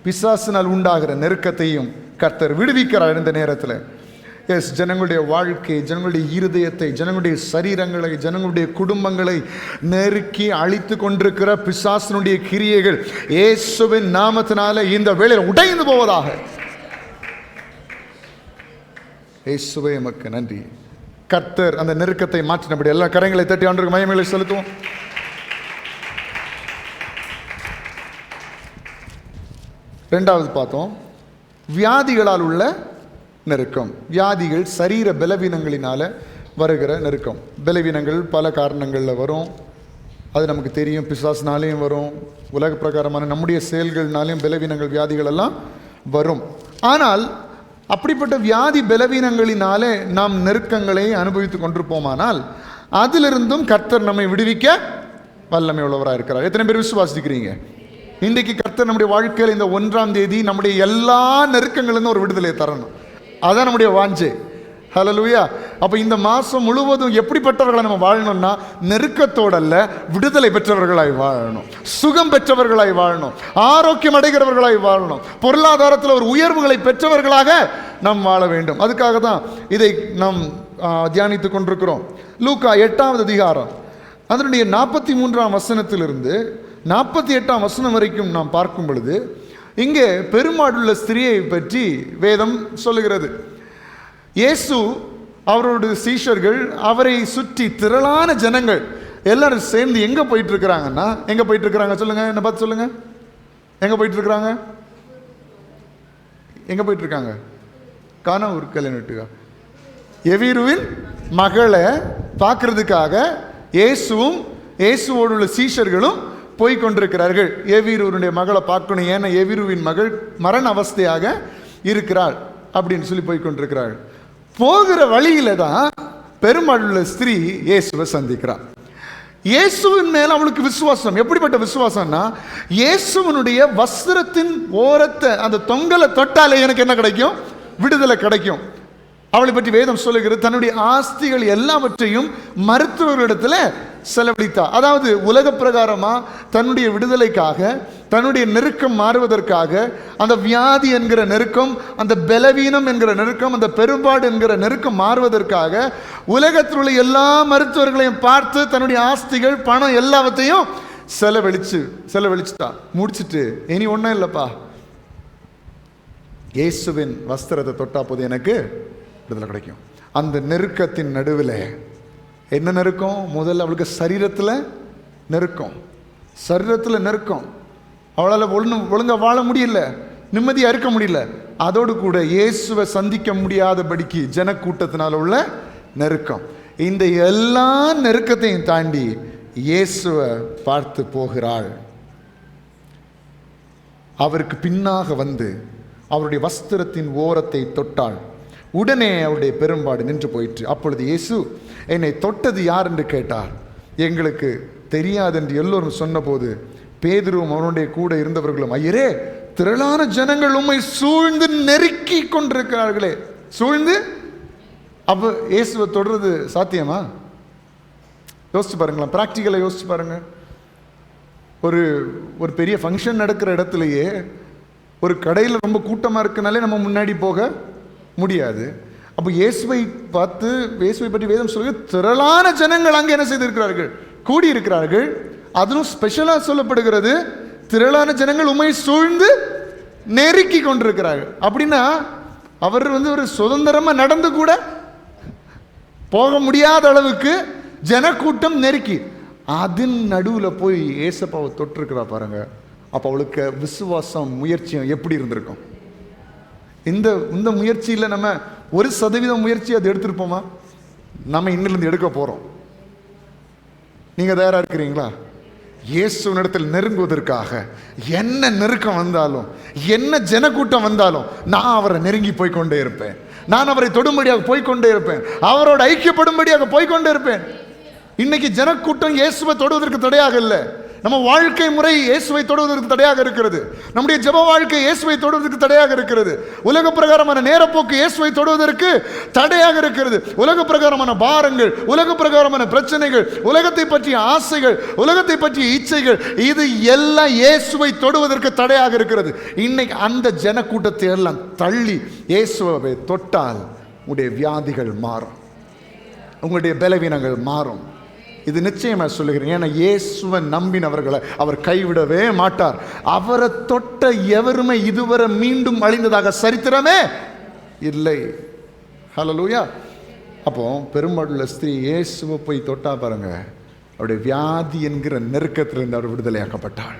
பிசாசினால் உண்டாகிற நெருக்கத்தையும் கர்த்தர் விடுவிக்கிறார் இந்த நேரத்தில். எஸ், ஜனங்களுடைய வாழ்க்கை, ஜனங்களுடைய இருதயத்தை, ஜனங்களுடைய சரீரங்களை, ஜனங்களுடைய குடும்பங்களை நெருக்கி அழித்து கொண்டிருக்கிற பிசாசினுடைய கிரியைகள் இயேசுவின் நாமத்தினால இந்த வேளையில் உடைந்து போவதாக. இயேசுவே எமக்கு நன்றி. கர்த்தர் அந்த நெருக்கத்தை மாற்றினபடி எல்லா கரங்களை தட்டி ஆண்டவருக்கு மகிமையை செலுத்துவோம். ரெண்டாவது பார்த்தோம், வியாதிகளால் உள்ள நெருக்கம். வியாதிகள் சரீர பலவீனங்களினால வருகிற நெருக்கம். பலவீனங்கள் பல காரணங்களில் வரும், அது நமக்கு தெரியும். பிசாசினாலேயும் வரும், உலக பிரகாரமான நம்முடைய செயல்கள்னாலேயும் பலவீனங்கள் வியாதிகள் எல்லாம் வரும். ஆனால் அப்படிப்பட்ட வியாதி பலவீனங்களினாலே நாம் நெருக்கங்களை அனுபவித்து கொண்டிருப்போமானால் அதிலிருந்தும் கர்த்தர் நம்மை விடுவிக்க வல்லமை உள்ளவராக இருக்கிறார். எத்தனை பேர் விசுவாசிக்கிறீங்க? இன்றைக்கு கர்த்தர் நம்முடைய வாழ்க்கையில் இந்த 1ஆம் தேதி நம்முடைய எல்லா நெருக்கங்களிலிருந்து ஒரு விடுதலை தரணும். அதான் நம்முடைய வாஞ்சை. ஹல்லேலூயா. அப்போ இந்த மாதம் முழுவதும் எப்படிப்பட்டவர்களை நம்ம வாழணும்னா, நெருக்கத்தோடல்ல, விடுதலை பெற்றவர்களாய் வாழணும், சுகம் பெற்றவர்களாய் வாழணும், ஆரோக்கியம் அடைகிறவர்களாய் வாழணும், பொருளாதாரத்தில் ஒரு உயர்வுகளை பெற்றவர்களாக நாம் வாழ வேண்டும். அதுக்காக தான் இதை நாம் தியானித்து கொண்டிருக்கிறோம். லூக்கா 8ஆவது அதிகாரம் அதனுடைய 43ஆம் வசனத்திலிருந்து 48ஆம் வசனம் வரைக்கும் நாம் பார்க்கும் பொழுது, இங்கே பெருமாடுள்ள ஸ்திரியை பற்றி வேதம் சொல்லுகிறது. இயேசு, அவரோட சீஷர்கள், அவரை சுற்றி திரளான ஜனங்கள் எல்லாரும் சேர்ந்து எங்கே போயிட்டு இருக்கிறாங்கன்னா, எங்கே போயிட்டு இருக்கிறாங்க சொல்லுங்க, என்ன பார்த்து சொல்லுங்க, எங்கே போயிட்டு இருக்கிறாங்க? எங்கே போயிட்டு இருக்காங்க? கானா ஒரு கல்யாணத்துக்கா? எவீருவின் மகளை பார்க்கறதுக்காக இயேசுவும் இயேசுவோடு உள்ள சீஷர்களும் போய் கொண்டிருக்கிறார்கள். எவீருவனுடைய மகளை பார்க்கணும், ஏன்னா எவீருவின் மகள் மரண அவஸ்தையாக இருக்கிறாள் அப்படின்னு சொல்லி போய் கொண்டிருக்கிறாள். போகிற வழியில தான் பெருமாளுள்ள ஸ்திரீ இயேசுவை சந்திக்கிறார். இயேசுவின் மேல அவளுக்கு விசுவாசம். எப்படிப்பட்ட விசுவாசம்னா, இயேசுவனுடைய வஸ்திரத்தின் ஓரத்தை, அந்த தொங்கலை தொட்டாலே எனக்கு என்ன கிடைக்கும்? விடுதலை கிடைக்கும். அவளை பற்றி வேதம் சொல்லுகிறது, தன்னுடைய ஆஸ்திகள் எல்லாவற்றையும் மருத்துவர்களிடத்தில் செலவழித்தார். அதாவது உலக பிரகாரமா தன்னுடைய விடுதலைக்காக, தன்னுடைய நெருக்கம் மாறுவதற்காக, அந்த வியாதி என்கிற நெருக்கம், அந்த பலவீனம் என்கிற நெருக்கம், அந்த பெரும்பாடு என்கிற நெருக்கம் மாறுவதற்காக உலகத்தில் உள்ள எல்லா மருத்துவர்களையும் பார்த்து தன்னுடைய ஆஸ்திகள், பணம் எல்லாவற்றையும் செலவழிச்சுட்டா. முடிச்சுட்டு இனி ஒன்றும் இல்லைப்பா, இயேசுவின் வஸ்திரத்தை தொட்டா போது எனக்கு விடுதலை கிடைக்கும். அந்த நெருக்கத்தின் நடுவில் என்ன நெருக்கம்? முதல்ல அவளுக்கு சரீரத்தில் நெருக்கம். அவளால் ஒழுங்காக வாழ முடியல, நிம்மதியாக இருக்க முடியல. அதோடு கூட இயேசுவை சந்திக்க முடியாதபடிக்கு ஜனக்கூட்டத்தினால் உள்ள நெருக்கம். இந்த எல்லா நெருக்கத்தையும் தாண்டி இயேசுவை பார்த்து போகிறாள். அவருக்கு பின்னாக வந்து அவருடைய வஸ்திரத்தின் ஓரத்தை தொட்டாள். உடனே அவருடைய பெரும்பாடு நின்று போயிற்று. அப்பொழுது இயேசு, என்னை தொட்டது யார் என்று கேட்டார். எங்களுக்கு தெரியாது என்று எல்லோரும் சொன்னபோது பேதுருவும் அவனுடைய கூட இருந்தவர்களும், ஐயரே, திரளான ஜனங்கள் உம்மை சூழ்ந்து நெருக்கி கொண்டிருக்கிறார்களே. சூழ்ந்து அப்போ இயேசுவை தொடர்றது சாத்தியமா? யோசிச்சு பாருங்களேன், பிராக்டிக்கலாக யோசிச்சு பாருங்க. ஒரு பெரிய ஃபங்க்ஷன் நடக்கிற இடத்துலையே ஒரு கடையில் ரொம்ப கூட்டமாக இருக்குனாலே நம்ம முன்னாடி போக முடியாது. அப்போ இயேசுவை பற்றி வேதம் சொல்லுங்க, திரளான ஜனங்கள் அங்கே என்ன செய்திருக்கிறார்கள்? கூடியிருக்கிறார்கள். அதுவும் ஸ்பெஷலாக சொல்லப்படுகிறது, திரளான ஜனங்கள் உம்மை சூழ்ந்து நெருக்கி கொண்டிருக்கிறார்கள். அப்படின்னா அவர் ஒரு சுதந்திரமாக நடந்து கூட போக முடியாத அளவுக்கு ஜனக்கூட்டம் நெருக்கி, அதன் நடுவில் போய் ஏசப்பாவை தொட்டிருக்கிறா பாருங்க. அப்போ அவளுக்கு விசுவாசம், முயற்சியும் எப்படி இருந்திருக்கும்? இந்த முயற்சியில் நம்ம 1% முயற்சி அது எடுத்திருப்போமா? நம்ம இன்னிலிருந்து எடுக்க போகிறோம். நீங்கள் தயாராக இருக்கிறீங்களா? இயேசுவினிடத்தில் நெருங்குவதற்காக என்ன நெருக்கம் வந்தாலும், என்ன ஜனக்கூட்டம் வந்தாலும், நான் அவரை நெருங்கி போய்கொண்டே இருப்பேன். நான் அவரை தொடும்படியாக போய்கொண்டே இருப்பேன். அவரோட ஐக்கியப்படும்படியாக போய்கொண்டே இருப்பேன். இன்னைக்கு ஜனக்கூட்டம் இயேசுவை தொடுவதற்கு தடையாக இல்லை. நம்ம வாழ்க்கை முறை இயேசுவை தொடுவதற்கு தடையாக இருக்கிறது. நம்முடைய ஜெப வாழ்க்கை இயேசுவை தொடுவதற்கு தடையாக இருக்கிறது. உலக பிரகாரமான நேரப்போக்கு இயேசுவை தொடுவதற்கு தடையாக இருக்கிறது. உலக பிரகாரமான பாரங்கள், உலக பிரகாரமான பிரச்சனைகள், உலகத்தை பற்றிய ஆசைகள், உலகத்தை பற்றிய இச்சைகள், இது எல்லாம் இயேசுவை தொடுவதற்கு தடையாக இருக்கிறது. இன்னைக்கு அந்த ஜனக்கூட்டத்தை எல்லாம் தள்ளி இயேசுவை தொட்டால் உங்களுடைய வியாதிகள் மாறும், உங்களுடைய பலவீனங்கள் மாறும். இது நிச்சயமாக சொல்லுகிறேன். ஏன்னா இயேசுவை நம்பினவர்களை அவர் கைவிடவே மாட்டார். அவரை தொட்ட எவருமே இதுவரை மீண்டும் அழிந்ததாக சரித்திரமே இல்லை. ஹல்லேலூயா. அப்போ பெரும்பாலுள்ள ஸ்திரீ இயேசுவை போய் தொட்டா பாருங்க, அவருடைய வியாதி என்கிற நெருக்கத்திலிருந்து அவர் விடுதலையாக்கப்பட்டாள்.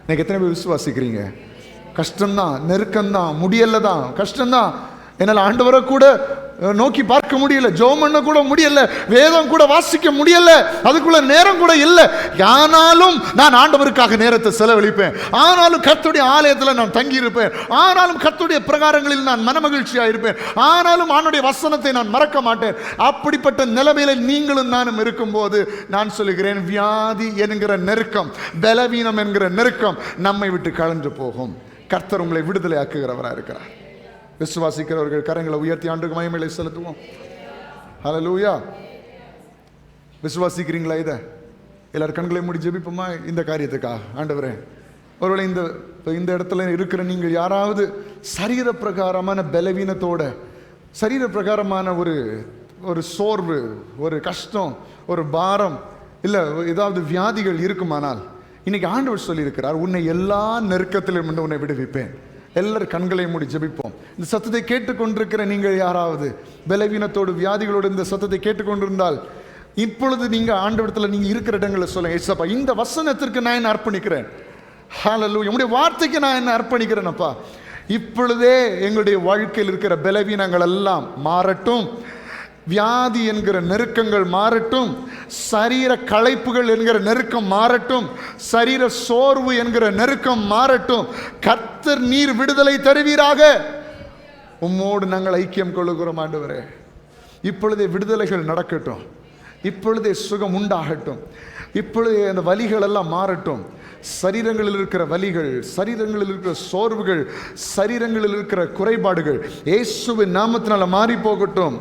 இன்னைக்கு எத்தனை பேர் விசுவாசிக்கிறீங்க? கஷ்டம்தான், நெருக்கம்தான், முடியல தான், கஷ்டம்தான். என்னால் ஆண்டவரை கூட நோக்கி பார்க்க முடியல, ஜெபம் பண்ண கூட முடியல, வேதம் கூட வாசிக்க முடியல, அதுக்குள்ள நேரம் கூட இல்லை. ஆனாலும் நான் ஆண்டவருக்காக நேரத்தை செலவழிப்பேன். ஆனாலும் கர்த்தருடைய ஆலயத்தில் நான் தங்கி இருப்பேன். ஆனாலும் கர்த்தருடைய பிரகாரங்களில் நான் மனமகிழ்ச்சியா இருப்பேன். ஆனாலும் ஆண்டவருடைய வசனத்தை நான் மறக்க மாட்டேன். அப்படிப்பட்ட நிலைமையில நீங்களும் நானும் இருக்கும்போது நான் சொல்லுகிறேன், வியாதி என்கிற நெருக்கம், பலவீனம் என்கிற நெருக்கம் நம்மை விட்டு கலந்து போகும். கர்த்தர் உங்களை விடுதலை ஆக்குகிறவராக இருக்கிறார். விசுவாசிக்கிறவர்கள் கரங்களை உயர்த்தி ஆண்டுக்கு மகிமையை செலுத்துவோம். ஹல்லேலூயா. விசுவாசிக்கிறீங்களா? இதை எல்லாரும் கண்களை மூடி ஜெபிப்போமா இந்த காரியத்துக்காக. ஆண்டவரே, ஒருவேளை இந்த இடத்துல இருக்கிற நீங்கள் யாராவது சரீர பிரகாரமான பலவீனத்தோட, சரீர பிரகாரமான ஒரு சோர்வு, ஒரு கஷ்டம், ஒரு பாரம், இல்லை ஏதாவது வியாதிகள் இருக்குமானால் இன்னைக்கு ஆண்டவர் சொல்லியிருக்கிறார், உன்னை எல்லா நெருக்கத்திலும் உன்னை விடுவிப்பேன். எல்லாரும் கண்களை மூடி ஜெபிப்போம். இந்த சத்தத்தை கேட்டுக்கொண்டிருக்கிற நீங்கள் யாராவது பலவீனத்தோடு, வியாதிகளோடு இந்த சத்தத்தை கேட்டுக்கொண்டிருந்தால் இப்பொழுது நீங்கள் ஆண்டவரத்தில் நீங்கள் இருக்கிற இடங்களில் சொல்லுங்க, ஏசப்பா இந்த வசனத்திற்கு நான் என்ன அர்ப்பணிக்கிறேன். ஹல்லேலூயா. உங்களுடைய வார்த்தைக்கு நான் என்ன அர்ப்பணிக்கிறேனப்பா. இப்பொழுதே எங்களுடைய வாழ்க்கையில் இருக்கிற பலவீனங்கள் எல்லாம் மாறட்டும், வியாதி என்கிற நெருக்கங்கள் மாறட்டும், சரீர களைப்புகள் என்கிற நெருக்கம் மாறட்டும், சரீர சோர்வு என்கிற நெருக்கம் மாறட்டும். கர்த்தர் நீர் விடுதலை தருவீராக. உம்மோடு நாங்கள் ஐக்கியம் கொள்ளுகிறோம் ஆண்டவரே. இப்பொழுதே விடுதலைகள் நடக்கட்டும், இப்பொழுதே சுகம் உண்டாகட்டும், இப்பொழுதே அந்த வலிகள் எல்லாம் மாறட்டும். சரீரங்களில் இருக்கிற வலிகள், சரீரங்களில் இருக்கிற சோர்வுகள், சரீரங்களில் இருக்கிற குறைபாடுகள் இயேசுவின் நாமத்தினால மாறி போகட்டும்.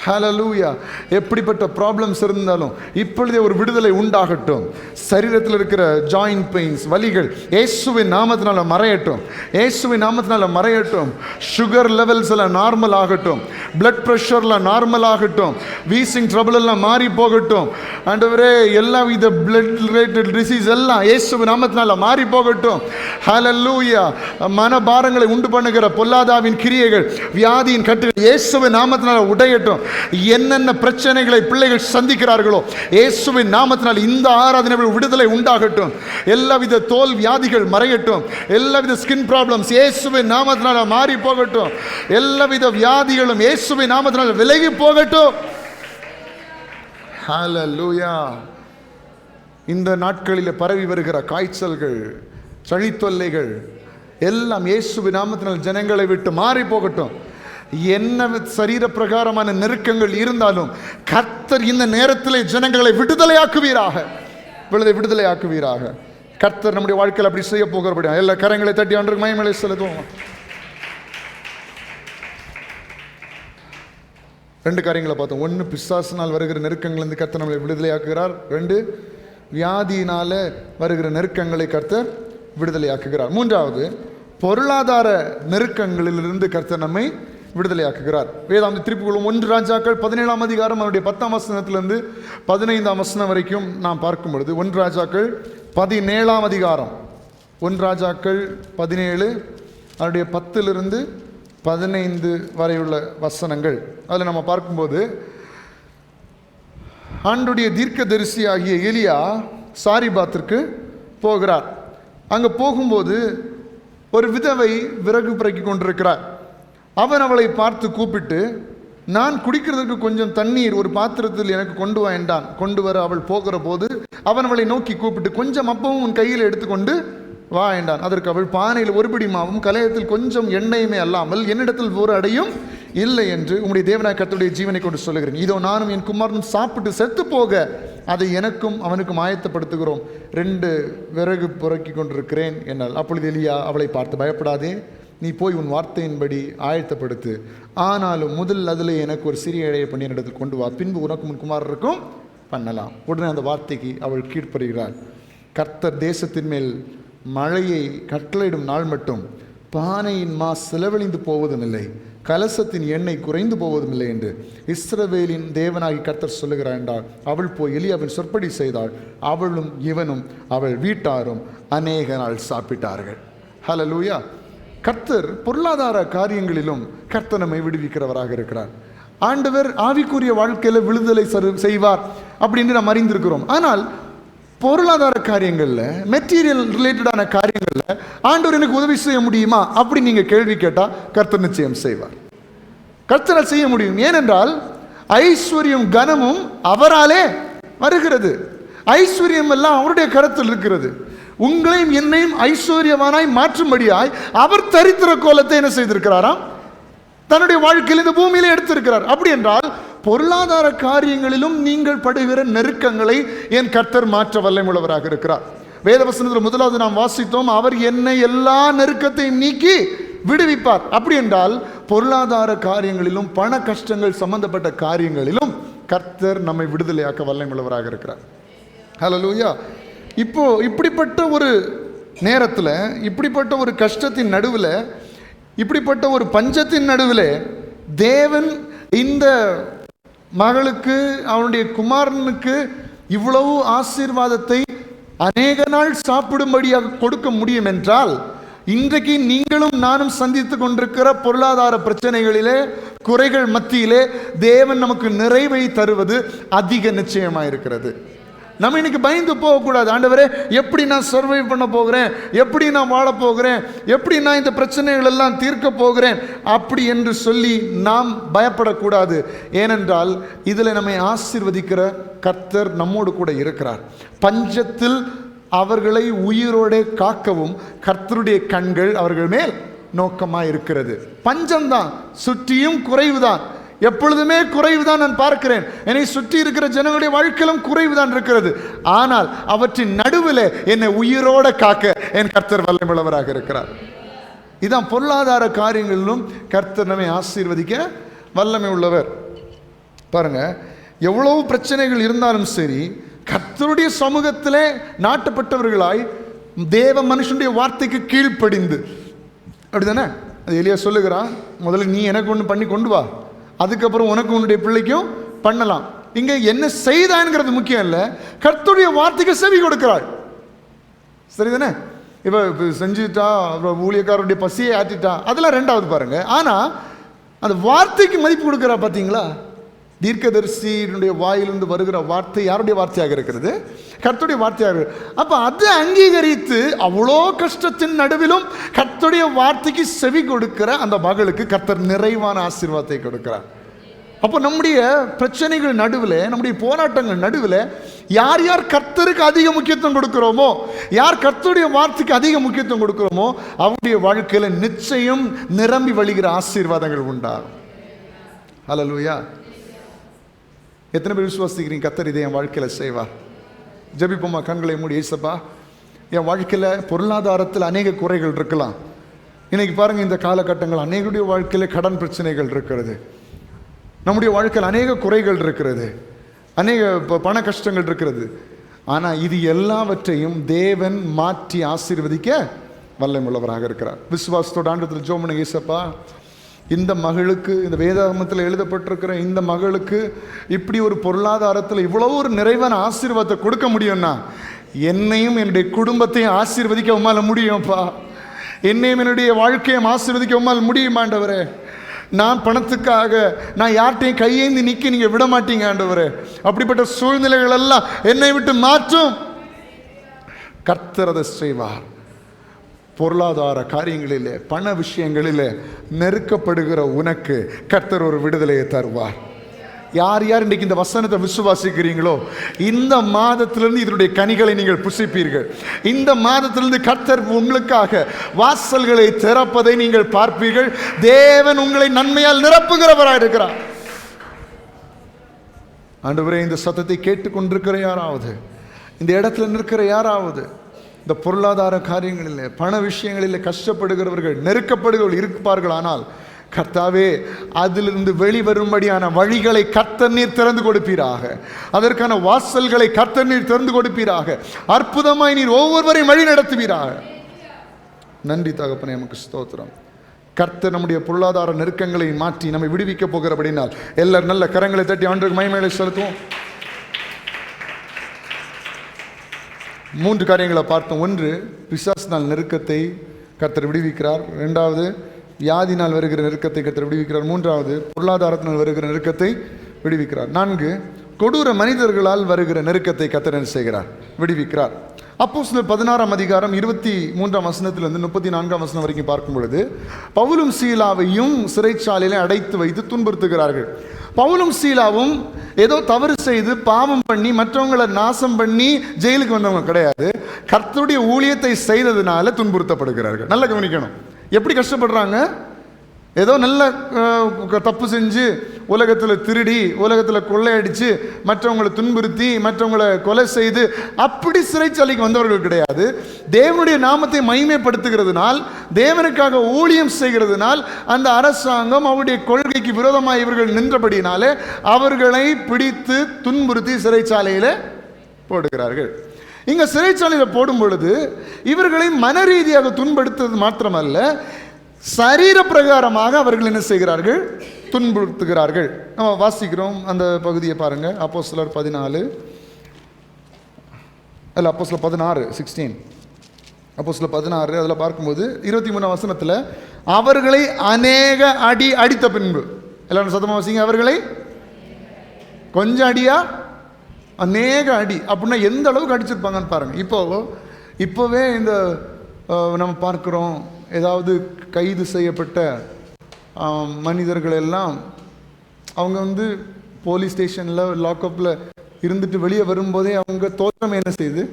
ஹல்லேலூயா. எப்படிப்பட்ட ப்ராப்ளம்ஸ் இருந்தாலும் இப்பொழுதே ஒரு விடுதலை உண்டாகட்டும். சரீரத்தில் இருக்கிற ஜாயிண்ட் பெயின்ஸ், வலிகள் இயேசுவின் நாமத்தினால மறையட்டும், இயேசுவின் நாமத்தினால மறையட்டும். சுகர் லெவல்ஸ் எல்லாம் நார்மல் ஆகட்டும், பிளட் ப்ரெஷர்லாம் நார்மல் ஆகட்டும், வீசிங் ட்ரபிள் எல்லாம் மாறி போகட்டும். ஆண்டவரே, எல்லா வித பிளட் ரிலேட்டட் டிசீஸ் எல்லாம் இயேசுவின் நாமத்தினால மாறி போகட்டும். ஹல்லேலூயா. மனபாரங்களை உண்டு பண்ணுகிற பொல்லாதாவின் கிரியைகள், வியாதியின் கட்டுகள் இயேசுவின் நாமத்தினால உடையட்டும். என்னென்ன பிரச்சனைகளை பிள்ளைகள் சந்திக்கிறார்களோ இயேசுவின் நாமத்தினால் இந்த ஆராதனை விடுதலை உண்டாகட்டும். எல்லாவித தோல் வியாதிகள் மறையட்டும், எல்லாவித ஸ்கின் ப்ராப்ளம்ஸ் இயேசுவின் நாமத்தினால மாறி போகட்டும். எல்லாவித வியாதிகளும் இயேசுவின் நாமத்தினால் விலகி போகட்டும். ஹல்லேலூயா. இந்த நாட்களில் பரவி வருகிற காய்ச்சல்கள், சளித்தொல்லைகள் எல்லாம் இயேசுவின் நாமத்தினால் ஜனங்களை விட்டு மாறி போகட்டும். என்ன சரீர பிரகாரமான நெருக்கங்கள் இருந்தாலும் கர்த்தர் இந்த நேரத்தில் ஜனங்களை விடுதலையாக்குவீராக, விடுதலையாக்குவீராக. கர்த்தர் நம்முடைய வாழ்க்கையில் அப்படி செய்ய போகிறபடியா எல்லா கரங்களை தட்டி ஆண்டவருக்கு மகிமை செலுத்துவோம். 2 காரியங்களை பார்த்தோம். 1, பிசாசினால் வருகிற நெருக்கங்களிலிருந்து கர்த்தர் நம்மளை விடுதலையாக்குகிறார். 2, வியாதியினால வருகிற நெருக்கங்களை கர்த்தர் விடுதலையாக்குகிறார். 3வது, பொருளாதார நெருக்கங்களிலிருந்து கர்த்தர் நம்மை விடுதலையாக்குகிறார். வேதாந்த திருப்புகளும் 1 ராஜாக்கள் 17ஆம் அதிகாரம் அவருடைய 10ஆம் வசனத்திலிருந்து 15ஆம் வசனம் வரைக்கும் நாம் பார்க்கும் பொழுது, 1 ராஜாக்கள் 17ஆம் அதிகாரம், 1 ராஜாக்கள் 17 அவருடைய 10லிருந்து 15 வரை உள்ள வசனங்கள். அதில் நம்ம பார்க்கும்போது, ஆண்டுடைய தீர்க்கதரிசி ஆகிய எலியா சாரிபாத்திற்கு போகிறார். அங்கே போகும்போது ஒரு விதவை விறகு பிறக்கி கொண்டிருக்கிறார். அவன் அவளை பார்த்து கூப்பிட்டு, நான் குடிக்கிறதுக்கு கொஞ்சம் தண்ணீர் ஒரு பாத்திரத்தில் எனக்கு கொண்டு வா என்றான். கொண்டு வர அவள் போகிற போது அவன் அவளை நோக்கி கூப்பிட்டு, கொஞ்சம் அப்பவும் உன் கையில் எடுத்துக்கொண்டு வா என்றான். அதற்கு அவள், பானையில் ஒரு பிடி மாவும் கலயத்தில் கொஞ்சம் எண்ணெயுமே அல்லாமல் என்னிடத்தில் ஒரு அடையும் இல்லை என்று உம்முடைய தேவனாய கர்த்தருடைய ஜீவனை கொண்டு சொல்லுகிறேன். இதோ நானும் என் குமாரனும் சாப்பிட்டு செத்து போக அதை எனக்கும் அவனுக்கும் ஆயத்தப்படுத்துகிறோம். 2 விறகு புறக்கி கொண்டிருக்கிறேன் என்றாள். அப்பொழுது எலியா அவளை பார்த்து, பயப்படாதே, நீ போய் உன் வார்த்தையின்படி ஆயத்தப்படுத்து. ஆனாலும் முதல் அதில் எனக்கு ஒரு சிறிய இழையை பண்ணி என்னிடத்தில் கொண்டு வா, பின்பு உனக்கும் உன் குமாரருக்கும் பண்ணலாம். உடனே அந்த வார்த்தைக்கு அவள் கீழ்ப்படுகிறாள். கர்த்தர் தேசத்தின் மேல் மழையை கட்டளையிடும் நாள் மட்டும் பானையின் மா செலவழிந்து போவதும் இல்லை, கலசத்தின் எண்ணெய் குறைந்து போவதும் இல்லை என்று இஸ்ரவேலின் தேவனாகி கர்த்தர் சொல்லுகிறார் என்றாள். அவள் போய் எலியாவின் சொற்படி செய்தாள். அவளும் இவனும் அவள் வீட்டாரும் அநேக நாள் சாப்பிட்டார்கள். ஹல்லேலூயா. கர்த்தர் பொருளாதார காரியங்களிலும் கர்த்தர் நம்மை விடுவிக்கிறவராக இருக்கிறார். ஆண்டவர் ஆவிக்குரிய வாழ்க்கையில் விடுதலை செய்வார் அப்படின்னு நாம் அறிந்திருக்கிறோம். ஆனால் பொருளாதார காரியங்களில், மெட்டீரியல் ரிலேட்டடான காரியங்களில் ஆண்டவர் எனக்கு உதவி செய்ய முடியுமா அப்படி நீங்கள் கேள்வி கேட்டால் கர்த்தர் நிச்சயம் செய்வார். கர்த்தரால் செய்ய முடியும். ஏனென்றால் ஐஸ்வர்யம் கனமும் அவராலே வருகிறது. ஐஸ்வர்யம் எல்லாம் அவருடைய கரத்தில் இருக்கிறது. உங்களையும் என்னையும் ஐஸ்வர்யவானாய் மாற்றும்படியாய் அவர் தரித்திர கோலத்தை என்ன செய்திருக்கிறாராம், தன்னுடைய வாழ்க்கையில் இந்த பூமியில எடுத்திருக்கிறார். அப்படி என்றால் பொருளாதார காரியங்களிலும் நீங்கள் படுகிற நெருக்கங்களை என் கர்த்தர் மாற்ற வல்லமையுள்ளவராக இருக்கிறார். வேதவசனத்தில் முதலாவது நாம் வாசித்தோம், அவர் என்னை எல்லா நெருக்கத்தையும் நீக்கி விடுவிப்பார். அப்படி என்றால் பொருளாதார காரியங்களிலும் பண கஷ்டங்கள் சம்பந்தப்பட்ட காரியங்களிலும் கர்த்தர் நம்மை விடுதலையாக்க வல்லமையுள்ளவராக இருக்கிறார். ஹல்லேலூயா. இப்போ இப்படிப்பட்ட ஒரு நேரத்தில், இப்படிப்பட்ட ஒரு கஷ்டத்தின் நடுவில், இப்படிப்பட்ட ஒரு பஞ்சத்தின் நடுவில் தேவன் இந்த மகளுக்கு, அவனுடைய குமாரனுக்கு இவ்வளவு ஆசீர்வாதத்தை அநேக நாள் சாப்பிடும்படியாக கொடுக்க முடியும் என்றால், இன்றைக்கு நீங்களும் நானும் சந்தித்து கொண்டிருக்கிற பொருளாதார பிரச்சனைகளிலே, குறைகள் மத்தியிலே தேவன் நமக்கு நிறைவை தருவது அதிக நிச்சயமாக இருக்கிறது. நம்ம இன்னைக்கு பயந்து போகக்கூடாது. ஆண்டவரே, எப்படி நான் சர்வைவ் பண்ண போகிறேன், எப்படி நான் வாழ போகிறேன், எப்படி நான் இந்த பிரச்சனைகள் எல்லாம் தீர்க்க போகிறேன் அப்படி என்று சொல்லி நாம் பயப்படக்கூடாது. ஏனென்றால் இதில் நம்மை ஆசீர்வதிக்கிற கர்த்தர் நம்மோடு கூட இருக்கிறார். பஞ்சத்தில் அவர்களை உயிரோடு காக்கவும் கர்த்தருடைய கண்கள் அவர்கள் மேல் நோக்கமாக இருக்கிறது. பஞ்சம்தான், சுற்றியும் குறைவுதான், எப்பொழுதுமே குறைவுதான் நான் பார்க்கிறேன். என்னை சுற்றி இருக்கிற ஜனங்களுடைய வாழ்க்கையிலும் குறைவுதான் இருக்கிறது. ஆனால் அவற்றின் நடுவில் என்னை உயிரோட காக்க என் கர்த்தர் வல்லமையுள்ளவராக இருக்கிறார். இதான் பொருளாதார காரியங்களிலும் கர்த்தர் நம்மை ஆசீர்வதிக்க வல்லமை உள்ளவர். பாருங்க, எவ்வளவு பிரச்சனைகள் இருந்தாலும் சரி, கர்த்தருடைய சமூகத்திலே நாட்டப்பட்டவர்களாய் தேவ மனுஷனுடைய வார்த்தைக்கு கீழ்ப்படிந்து, அப்படிதானே அது எலியா சொல்லுகிறான், முதல்ல நீ எனக்கு ஒன்று பண்ணி கொண்டு வா, அதுக்கப்புறம் உனக்கு உன்னுடைய பிள்ளைக்கும் பண்ணலாம். இங்கே என்ன செய்தான்ங்கிறது முக்கியம் இல்லை, கர்த்தருடைய வார்த்தைக்கு செவி கொடுக்கிறாள். சரிதானே? இப்போ செஞ்சுட்டா, அப்புறம் ஊழியக்காரருடைய பசியை ஆற்றிட்டா, அதெல்லாம் ரெண்டாவது பாருங்க. ஆனால் அந்த வார்த்தைக்கு மதிப்பு கொடுக்குறா. பார்த்தீங்களா? தீர்க்கதரிசியினுடைய வாயிலிருந்து வருகிற வார்த்தை யாருடைய வார்த்தையாக இருக்கிறது? கர்த்தருடைய வார்த்தையாக. அப்போ அதை அங்கீகரித்து அவ்வளோ கஷ்டத்தின் நடுவிலும் கர்த்தருடைய வார்த்தைக்கு செவி கொடுக்கிற அந்த மகளுக்கு கர்த்தர் நிறைவான ஆசீர்வாதத்தை கொடுக்கிறார். அப்போ நம்முடைய பிரச்சனைகள் நடுவில், நம்முடைய போராட்டங்கள் நடுவில் யார் யார் கர்த்தருக்கு அதிக முக்கியத்துவம் கொடுக்கிறோமோ, யார் கர்த்தருடைய வார்த்தைக்கு அதிக முக்கியத்துவம் கொடுக்கிறோமோ அவருடைய வாழ்க்கையில் நிச்சயம் நிரம்பி வழிகிற ஆசீர்வாதங்கள் உண்டாகும். ஹல்லேலூயா. எத்தனை பேர் விசுவாசிக்கிறீங்க கர்த்தர் இதை என் வாழ்க்கையில் செய்வார்? ஜெபிப்போமா, கண்களை மூடி. ஏசப்பா, என் வாழ்க்கையில் பொருளாதாரத்தில் அநேக குறைகள் இருக்கலாம். இன்னைக்கு பாருங்கள், இந்த காலகட்டங்கள் அநேகருடைய வாழ்க்கையில் கடன் பிரச்சனைகள் இருக்கிறது, நம்முடைய வாழ்க்கையில் அநேக குறைகள் இருக்கிறது, அநேக பண கஷ்டங்கள் இருக்கிறது. ஆனால் இது எல்லாவற்றையும் தேவன் மாற்றி ஆசீர்வதிக்க வல்லமையுள்ளவராக இருக்கிறார். விசுவாசத்தோட ஆண்டத்தில் ஜெபம் பண்ணுங்க. ஏசப்பா, இந்த மகளுக்கு, இந்த வேதாகமத்தில் எழுதப்பட்டிருக்கிற இந்த மகளுக்கு இப்படி ஒரு பொருளாதாரத்தில் இவ்வளோ ஒரு நிறைவான ஆசீர்வாதத்தை கொடுக்க முடியும்னா, என்னையும் என்னுடைய குடும்பத்தையும் ஆசீர்வதிக்க உம்மால் முடியும்ப்பா. என்னையும் என்னுடைய வாழ்க்கையை ஆசீர்வதிக்க உம்மால் முடியும் ஆண்டவரே. நான் பணத்துக்காக நான் யார்கிட்டையும் கையேந்தி நிற்க நீங்கள் விட மாட்டீங்க ஆண்டவரே. அப்படிப்பட்ட சூழ்நிலைகள் எல்லாம் என்னை விட்டு மாற்றும். கர்த்தர் அதை செய்வார். பொருளாதார காரியங்களிலே, பண விஷயங்களிலே நெருக்கப்படுகிற உனக்கு கர்த்தர் ஒரு விடுதலையை தருவார். யார் யார் இன்றைக்கு இந்த வசனத்தை விசுவாசிக்கிறீங்களோ, இந்த மாதத்திலிருந்து இதனுடைய கனிகளை நீங்கள் புசிப்பீர்கள். இந்த மாதத்திலிருந்து கர்த்தர் உங்களுக்காக வாசல்களை திறப்பதை நீங்கள் பார்ப்பீர்கள். தேவன் உங்களை நன்மையால் நிரப்புகிறவராக இருக்கிறார். ஆண்டவரே, இந்த சத்தத்தை கேட்டுக்கொண்டிருக்கிற யாராவது, இந்த இடத்துல நிற்கிற யாராவது, இந்த பொருளாதார காரியங்களில், பண விஷயங்களில் கஷ்டப்படுகிறவர்கள், நெருக்கப்படுகிறவர்கள் இருப்பார்கள். ஆனால் கர்த்தாவே, அதிலிருந்து வெளிவரும்படியான வழிகளை கர்த்தர் நீர் திறந்து கொடுப்பீராக. அதற்கான வாசல்களை கர்த்தர் நீர் திறந்து கொடுப்பீராக. அற்புதமாய் நீர் ஒவ்வொருவரையும் வழி நடத்துவீராக. நன்றி தகப்பனே, நமக்கு ஸ்தோத்திரம். கர்த்தர் நம்முடைய பொருளாதார நெருக்கங்களை மாற்றி நம்மை விடுவிக்க போகிறபடினால் எல்லாரும் நல்ல கரங்களை தட்டி ஆண்டவருக்கு மகிமையை செலுத்துவோம். 3 காரியங்களை பார்த்தோம். 1, பிசாசினால் நெருக்கத்தை கர்த்தர் விடுவிக்கிறார். 2வது, வியாதினால் வருகிற நெருக்கத்தை கர்த்தர் விடுவிக்கிறார். 3வது, பொருளாதாரத்தினால் வருகிற நெருக்கத்தை விடுவிக்கிறார். 4, கொடூர மனிதர்களால் வருகிற நெருக்கத்தை கர்த்தர் என்ன செய்கிறார்? விடுவிக்கிறார். அப்போஸ்தலர் 16ஆம் அதிகாரம் 23ஆம் வசனத்திலிருந்து 34ஆம் வசனம் வரைக்கும் பார்க்கும் பொழுது, பவுலும் சீலாவையும் சிறைச்சாலையிலே அடைத்து வைத்து துன்புறுத்துகிறார்கள். பவுலும் சீலாவும் ஏதோ தவறு செய்து பாவம் பண்ணி மற்றவங்களை நாசம் பண்ணி ஜெயிலுக்கு வந்தவங்க கிடையாது. கர்த்தருடைய ஊழியத்தை செய்ததுனால துன்புறுத்தப்படுகிறார்கள். நல்லா கவனிக்கணும். எப்படி கஷ்டப்படுறாங்க? ஏதோ நல்ல தப்பு செஞ்சு உலகத்தில் திருடி, உலகத்தில் கொள்ளையடித்து, மற்றவங்களை துன்புறுத்தி, மற்றவங்களை கொலை செய்து அப்படி சிறைச்சாலைக்கு வந்தவர்கள் கிடையாது. தேவனுடைய நாமத்தை மகிமைப்படுத்துகிறதுனால், தேவனுக்காக ஊழியம் செய்கிறதுனால், அந்த அரசாங்கம் அவருடைய கொள்கைக்கு விரோதமாக இவர்கள் நின்றபடினாலே அவர்களை பிடித்து துன்புறுத்தி சிறைச்சாலையில் போடுகிறார்கள். இங்கே சிறைச்சாலையில் போடும் பொழுது இவர்களை மன ரீதியாக துன்படுத்துவது மாத்திரமல்ல, சரீர பிரகாரமாக அவர்கள் என்ன செய்கிறார்கள்? துன்புறுத்துகிறார்கள். நம்ம வாசிக்கிறோம், அந்த பகுதியை பாருங்க. அப்போஸ்தலர் 14 அல்ல, அப்போஸ்தலர் 16 16 அப்போஸ்தலர் 16 அதில் பார்க்கும்போது 23ஆம் வசனத்தில், அவர்களை அநேக அடி அடித்த பின்பு, எல்லாரும் சத்தமாக வாசிங்க, அவர்களை கொஞ்சம் அடியா அநேக அடி அப்படின்னா எந்த அளவுக்கு அடிச்சிருப்பாங்கன்னு பாருங்க. இப்போவே இந்த நம்ம பார்க்குறோம், ஏதாவது கைது செய்யப்பட்ட மனிதர்கள் எல்லாம் அவங்க போலீஸ் ஸ்டேஷனில் லாக்அப்பில் இருந்துட்டு வெளியே வரும்போதே அவங்க தோற்றம் என்ன செய்யுது?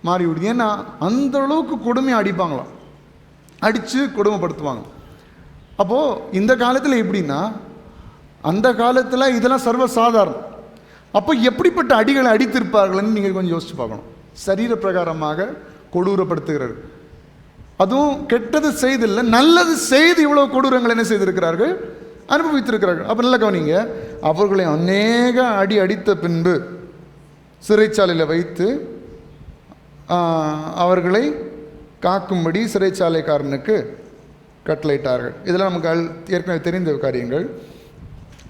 மாறிவிடுது. ஏன்னா அந்த அளவுக்கு கொடுமையாக அடிப்பாங்களாம், அடித்து கொடுமைப்படுத்துவாங்க. அப்போது இந்த காலத்தில் எப்படின்னா, அந்த காலத்தில் இதெல்லாம் சர்வசாதாரணம். அப்போ எப்படிப்பட்ட அடிகளை அடித்திருப்பார்கள்னு நீங்கள் கொஞ்சம் யோசிச்சு பார்க்கணும். சரீர பிரகாரமாக கொடூரப்படுத்துகிறார். அதுவும் கெட்டது செய்தில்லை, நல்லது செய்து இவ்வளோ கொடூரங்கள் என்ன செய்திருக்கிறார்கள்? அனுபவித்திருக்கிறார்கள். அப்போ நல்ல கவனிங்க, அவர்களை அநேக அடி அடித்த பின்பு சிறைச்சாலையில் வைத்து அவர்களை காக்கும்படி சிறைச்சாலைக்காரனுக்கு கட்டளையிட்டார்கள். இதெல்லாம் நமக்கு ஏற்கனவே தெரிந்த காரியங்கள்.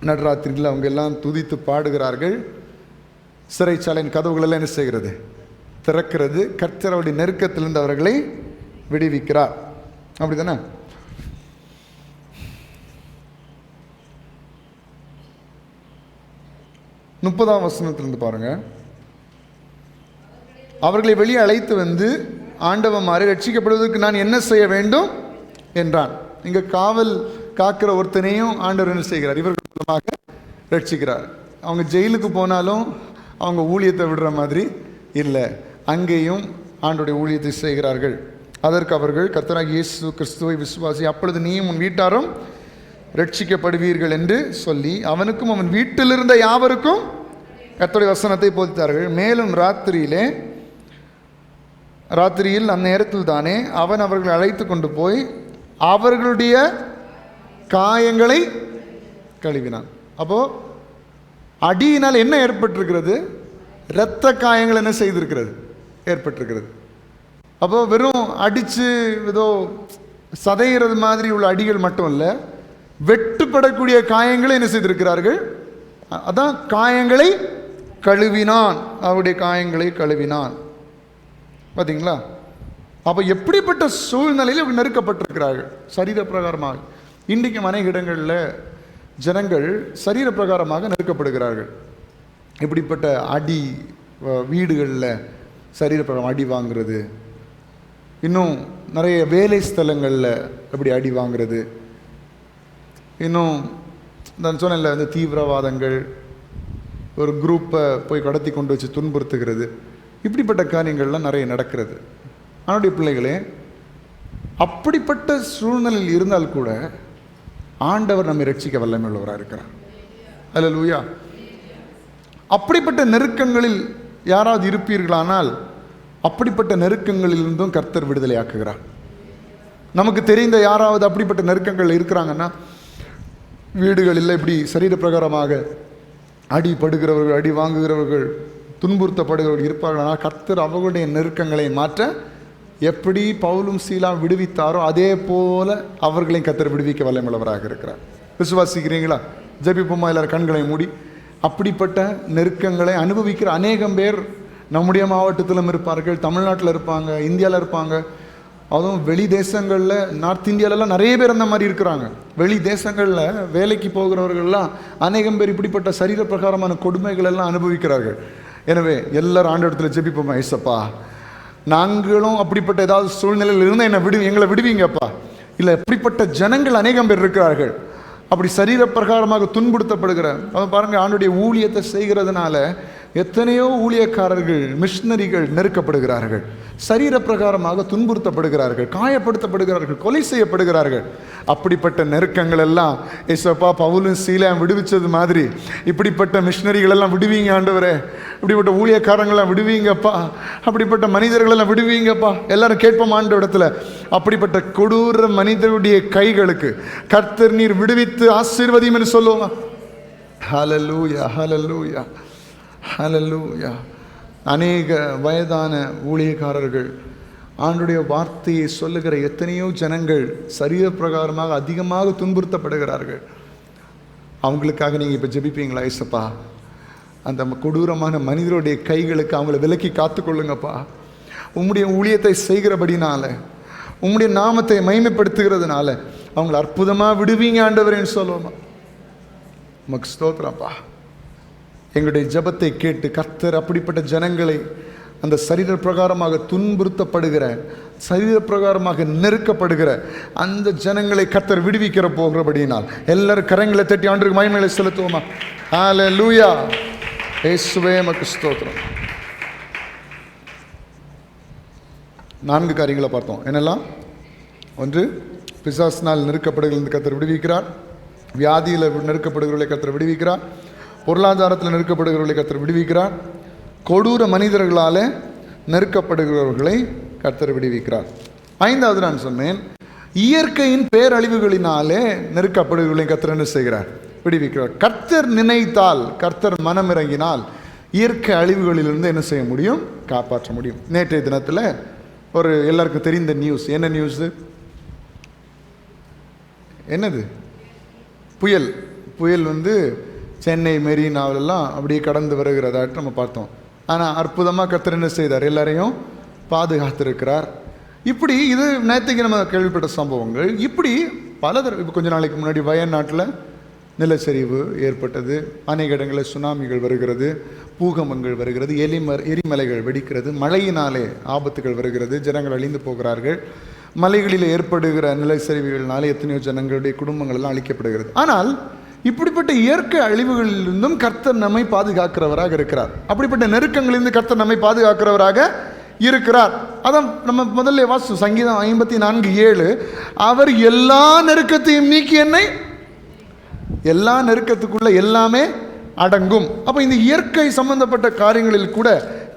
நடுராத்திரியில் அவங்க எல்லாம் துதித்து பாடுகிறார்கள். சிறைச்சாலையின் கதவுகள் எல்லாம் என்ன செய்கிறது? திறக்கிறது. கர்த்தருடைய நெருக்கத்திலிருந்து அவர்களை விடுவிக்கிறார். அப்படி தானே? முப்பதாம் வசனத்திலிருந்து பாருங்க. அவர்களை வெளியே அழைத்து வந்து, ஆண்டவமாறு ரட்சிக்கப்படுவதற்கு நான் என்ன செய்ய வேண்டும் என்றான். இங்க காவல் காக்கிற ஒருத்தனையும் ஆண்டவர் என்ன செய்கிறார்? இவர்கள் மூலமாக ரட்சிக்கிறார். அவங்க ஜெயிலுக்கு போனாலும் அவங்க ஊழியத்தை விடுற மாதிரி இல்லை, அங்கேயும் ஆண்டோடைய ஊழியத்தை செய்கிறார்கள். அதற்கு அவர்கள், கர்த்தராகிய இயேசு கிறிஸ்துவை விசுவாசி, அப்பொழுது நீயும் உன் வீட்டாரும் ரட்சிக்கப்படுவீர்கள் என்று சொல்லி அவனுக்கும் அவன் வீட்டில் இருந்த யாவருக்கும் கர்த்தருடைய வசனத்தை போதித்தார்கள். மேலும் ராத்திரியில் அந்நேரத்தில் தானே அவன் அவர்களை அழைத்து கொண்டு போய் அவர்களுடைய காயங்களை கழுவினான். அப்போ அடியினால் என்ன ஏற்பட்டிருக்கிறது? இரத்த காயங்கள் என்ன செய்திருக்கிறது? ஏற்பட்டிருக்கிறது. அப்போ வெறும் அடித்து ஏதோ சதைகிறது மாதிரி உள்ள அடிகள் மட்டும் இல்லை, வெட்டுப்படக்கூடிய காயங்களை என்ன செய்திருக்கிறார்கள்? அதான் காயங்களை கழுவினான், அவருடைய காயங்களை கழுவினான். பார்த்தீங்களா? அப்போ எப்படிப்பட்ட சூழ்நிலையில் நெருக்கப்பட்டிருக்கிறார்கள் சரீர பிரகாரமாக. இன்றைக்கு அநேக இடங்களில் ஜனங்கள் சரீர பிரகாரமாக நெருக்கப்படுகிறார்கள். இப்படிப்பட்ட அடி, வீடுகளில் சரீர பிரகாரம் அடி வாங்கிறது, இன்னும் நிறைய வேலை ஸ்தலங்களில் எப்படி அடி வாங்கிறது, இன்னும் நான் சொன்னேன்ல இந்த தீவிரவாதங்கள், ஒரு குரூப்பை போய் கடத்தி கொண்டு வச்சு துன்புறுத்துகிறது, இப்படிப்பட்ட காரியங்கள்லாம் நிறைய நடக்கிறது. அவனுடைய பிள்ளைகளே, அப்படிப்பட்ட சூழ்நிலையில் இருந்தால் கூட ஆண்டவர் நம்மை ரட்சிக்க வல்லமை உள்ளவராக இருக்கிறார். அல்லேலூயா. அப்படிப்பட்ட நெருக்கங்களில் யாராவது இருப்பீர்களானால் அப்படிப்பட்ட நெருக்கங்களிலிருந்தும் கர்த்தர் விடுதலை ஆக்குகிறார். நமக்கு தெரிந்த யாராவது அப்படிப்பட்ட நெருக்கங்கள் இருக்கிறாங்கன்னா, வீடுகளில் இப்படி சரீர பிரகாரமாக அடிபடுகிறவர்கள், அடி வாங்குகிறவர்கள், துன்புறுத்தப்படுகிறவர்கள் இருப்பார்களானால் கர்த்தர் அவர்களுடைய நெருக்கங்களை மாற்ற எப்படி பவுலும் சீலா விடுவித்தாரோ அதே போல அவர்களையும் கர்த்தர் விடுவிக்க வல்லமையுள்ளவராக இருக்கிறார். விசுவாசிக்கிறீங்களா? ஜெபிப்போமா எல்லாரும் கண்களை மூடி. அப்படிப்பட்ட நெருக்கங்களை அனுபவிக்கிற அநேகம் பேர் நம்முடைய மாவட்டத்திலும் இருப்பார்கள், தமிழ்நாட்டில் இருப்பாங்க, இந்தியாவில் இருப்பாங்க, அதுவும் வெளி தேசங்களில், நார்த் இந்தியாவிலலாம் நிறைய பேர் அந்த மாதிரி இருக்கிறாங்க. வெளி தேசங்களில் வேலைக்கு போகிறவர்கள்லாம் அநேகம் பேர் இப்படிப்பட்ட சரீர பிரகாரமான கொடுமைகள் எல்லாம் அனுபவிக்கிறார்கள். எனவே எல்லாரும் ஆண்டவரத்தில் ஜெபிப்போமா, ஏசப்பா நாங்களும் அப்படிப்பட்ட ஏதாவது சூழ்நிலையில் இருந்தால் எங்களை விடுவீங்கப்பா. இல்லை, இப்படிப்பட்ட ஜனங்கள் அநேகம் பேர் இருக்கிறார்கள், அப்படி சரீர பிரகாரமாக துன்புறுத்தப்படுகிற. அவன் பாருங்கள், ஆண்டுடைய ஊழியத்தை செய்கிறதுனால எத்தனையோ ஊழியக்காரர்கள், மிஷினரிகள் நெருக்கப்படுகிறார்கள், சரீர பிரகாரமாக துன்புறுத்தப்படுகிறார்கள், காயப்படுத்தப்படுகிறார்கள், கொலை செய்யப்படுகிறார்கள். அப்படிப்பட்ட நெருக்கங்கள் எல்லாம் ஏசப்பா பவுலும் சீலாம் விடுவிச்சது மாதிரி இப்படிப்பட்ட மிஷினரிகள் எல்லாம் விடுவீங்க ஆண்டவரே, இப்படிப்பட்ட ஊழியக்காரங்களாம் விடுவீங்கப்பா, அப்படிப்பட்ட மனிதர்களெல்லாம் விடுவீங்கப்பா. எல்லாரும் கேட்போம் ஆண்டவரிடத்துல. அப்படிப்பட்ட கொடூர மனிதருடைய கைகளுக்கு கர்த்தர் நீர் விடுவித்து ஆசீர்வதியும் என்று சொல்லுவோமா? ஹல்லேலூயா, ஹல்லேலூயா, ஹல்லேலூயா. அநேக வயதான ஊழியக்காரர்கள், ஆண்டுடைய வார்த்தையை சொல்லுகிற எத்தனையோ ஜனங்கள் சரீர பிரகாரமாக அதிகமாக துன்புறுத்தப்படுகிறார்கள். அவங்களுக்காக நீங்கள் இப்போ ஜெபிப்பீங்களா? ஏசப்பா அந்த கொடூரமான மனிதருடைய கைகளுக்கு அவங்கள விலக்கி காத்துக்கொள்ளுங்கப்பா. உம்முடைய ஊழியத்தை செய்கிறபடினால, உம்முடைய நாமத்தை மகிமைப்படுத்துகிறதுனால அவங்கள அற்புதமாக விடுவீங்க ஆண்டவரேன்னு சொல்லுவோமா? உமக்கு ஸ்தோத்திரப்பா. எங்களுடைய ஜெபத்தை கேட்டு கர்த்தர் அப்படிப்பட்ட ஜனங்களை, அந்த சரீர பிரகாரமாக துன்புறுத்தப்படுகிற, சரீர பிரகாரமாக நெருக்கப்படுகிற அந்த ஜனங்களை கர்த்தர் விடுவிக்கிற போகிறபடினால் எல்லாரும் கரங்களை தட்டி ஆண்டவருக்கு மகிமையை செலுத்துவோமா? ஹல்லேலூயா. இயேசுவே உமக்கு ஸ்தோத்திரம். 4 காரியங்களை பார்த்தோம். என்னெல்லாம்? 1, பிசாசினால் நெருக்கப்படுகிறவர்களை கர்த்தர் விடுவிக்கிறார். வியாதியில் நெருக்கப்படுகிறவர்களை கர்த்தர் விடுவிக்கிறார். பொருளாதாரத்தில் நெருக்கப்படுகிறவர்களை கர்த்தர் விடுவிக்கிறார். கொடூர மனிதர்களால் நெருக்கப்படுகிறவர்களை கர்த்தர் விடுவிக்கிறார். 5வது நான் சொன்னேன், இயற்கையின் பேரழிவுகளினாலே நெருக்கப்படுகிறவர்களை கர்த்தர் என்ன செய்கிறார்? விடுவிக்கிறார். கர்த்தர் நினைத்தால், கர்த்தர் மனம் இறங்கினால் இயற்கை அழிவுகளிலிருந்து என்ன செய்ய முடியும்? காப்பாற்ற முடியும். நேற்றைய தினத்தில் ஒரு எல்லாருக்கும் தெரிந்த நியூஸ். என்ன நியூஸு? என்னது? புயல். புயல் சென்னை மெரினாவிலெல்லாம் அப்படியே கடந்து வருகிறதாட்டு நம்ம பார்த்தோம். ஆனால் அற்புதமாக கர்த்தர் என்ன செய்தார்? எல்லாரையும் பாதுகாத்திருக்கிறார். இப்படி இது நேற்றுக்கு நம்ம கேள்விப்பட்ட சம்பவங்கள். இப்படி இப்போ கொஞ்ச நாளைக்கு முன்னாடி வயநாட்டில் நிலச்சரிவு ஏற்பட்டது, அநேக இடங்களில் சுனாமிகள் வருகிறது, பூகம்பங்கள் வருகிறது, எரிமலைகள் வெடிக்கிறது, மழையினாலே ஆபத்துகள் வருகிறது, ஜனங்கள் அழிந்து போகிறார்கள். மலைகளில் ஏற்படுகிற நிலச்சரிவுகளினாலே எத்தனையோ ஜனங்களுடைய குடும்பங்கள் எல்லாம் அழிக்கப்படுகிறது. ஆனால் இப்படிப்பட்ட இயற்கை அழிவுகளிலிருந்தும் கர்த்தர் நம்மை பாதுகாக்கிறவராக இருக்கிறார். அப்படிப்பட்ட நெருக்கங்களிலிருந்து கர்த்தர் நம்மை பாதுகாக்கிறவராக இருக்கிறார். அதான் நம்ம முதல்ல வாசம் சங்கீதம் 54:7, அவர் எல்லா நெருக்கத்தையும் நீக்கி என்னை, எல்லா நெருக்கத்துக்குள்ள எல்லாமே அடங்கும். அப்போ இந்த இயற்கை சம்பந்தப்பட்ட காரியங்களில் கூட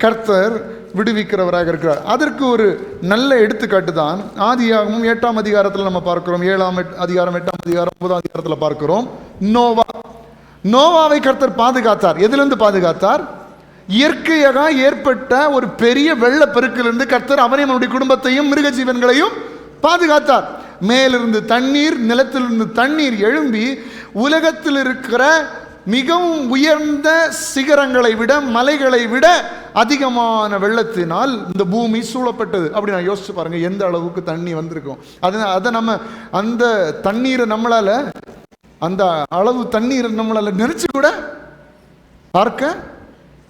கர்த்தர் விடுவிக்கிறவராக இருக்கிறார். அதற்கு ஒரு நல்ல எடுத்துக்காட்டு தான் ஆதியாகமம் 8ஆம் அதிகாரத்தில் நம்ம பார்க்கிறோம். 7ஆம் அதிகாரம், 8ஆம் அதிகாரம், 9ஆம் அதிகாரத்தில் பார்க்கிறோம். நோவாவை கர்த்தர் பாதுகாத்தார். எதிலிருந்து பாதுகாத்தார்? இயற்கையாக ஏற்பட்ட ஒரு பெரிய வெள்ளப்பெருக்கிலிருந்து கர்த்தர் அவனையும் அவனுடைய குடும்பத்தையும் மிருக ஜீவன்களையும் பாதுகாத்தார். மேலிருந்து தண்ணீர், நிலத்திலிருந்து தண்ணீர் எழும்பி உலகத்தில் இருக்கிற மிகவும் உயர்ந்த சிகரங்களை விட, மலைகளை விட அதிகமான வெள்ளத்தினால் இந்த பூமி சூழப்பட்டது. அப்படி நான் யோசிச்சு பாருங்க, எந்த அளவுக்கு தண்ணி வந்திருக்கும். அதை நம்ம அந்த தண்ணீரை நம்மளால, அந்த அளவு தண்ணீரை நம்மளால நினைச்சு கூட பார்க்க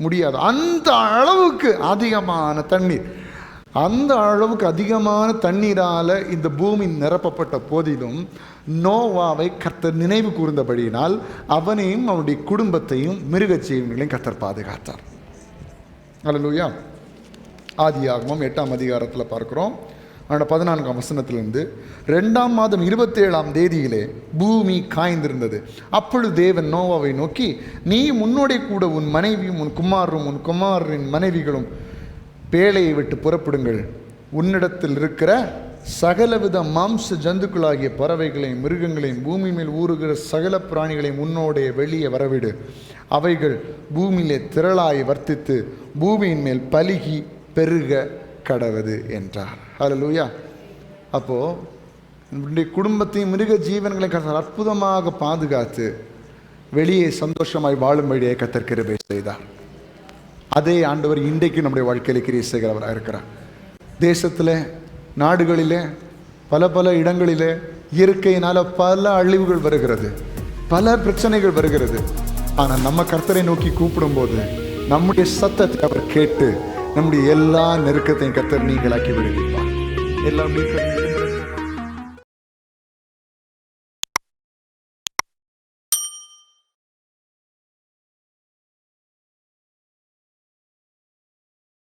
முடியாது. அந்த அளவுக்கு அதிகமான தண்ணீர். அந்த அளவுக்கு அதிகமான தண்ணீரால் இந்த பூமி நிரப்பப்பட்ட போதிலும் நோவாவை கர்த்தர் நினைவு கூர்ந்தபடியினால் அவனையும் அவனுடைய குடும்பத்தையும் மிருக ஜீவன்களையும் கர்த்தர் பாதுகாத்தார். அல்லேலூயா. ஆதியாகமம் 8ஆம் அதிகாரத்தில் பார்க்குறோம். அதோட 14ஆம் வசனத்திலிருந்து 2ஆம் மாதம் 27ஆம் தேதியிலே பூமி காய்ந்திருந்தது. அப்பொழுது தேவன் நோவாவை நோக்கி, நீ உன்னோடே கூட உன் மனைவியும் உன் குமாரரும் உன் குமாரின் மனைவிகளும் பேழையை விட்டு புறப்படுங்கள். உன்னிடத்தில் இருக்கிற சகலவித மாம்ச ஜந்துக்களாகிய பறவைகளையும் மிருகங்களையும் பூமி மேல் ஊறுகிற சகல பிராணிகளையும் உன்னோடே வெளியே வரவிடு. அவைகள் பூமியிலே திரளாய் வர்த்தித்து பூமியின் மேல் பலுகி பெருக கடவது என்றார். அல்லேலூயா. அப்போது என்னுடைய குடும்பத்தையும் மிருக ஜீவன்களை கர்த்தர் அற்புதமாக பாதுகாத்து வெளியே சந்தோஷமாய் வாழும்படியே கர்த்தர் கிருபை செய்தார். அதே ஆண்டவர் இன்றைக்கு நம்முடைய வாழ்க்கையில் கிரியை செய்கிறவராக இருக்கிறார். தேசத்தில், நாடுகளிலே, பல இடங்களிலே இயற்கையினால் பல அழிவுகள் வருகிறது, பல பிரச்சனைகள் வருகிறது. ஆனால் நம்ம கர்த்தரை நோக்கி கூப்பிடும்போது நம்முடைய சத்தத்தை அவர் கேட்டு நம்முடைய எல்லா நெருக்கத்தையும் கர்த்தர் நீங்களாக்கி விடுவிப்பார். எல்லாம்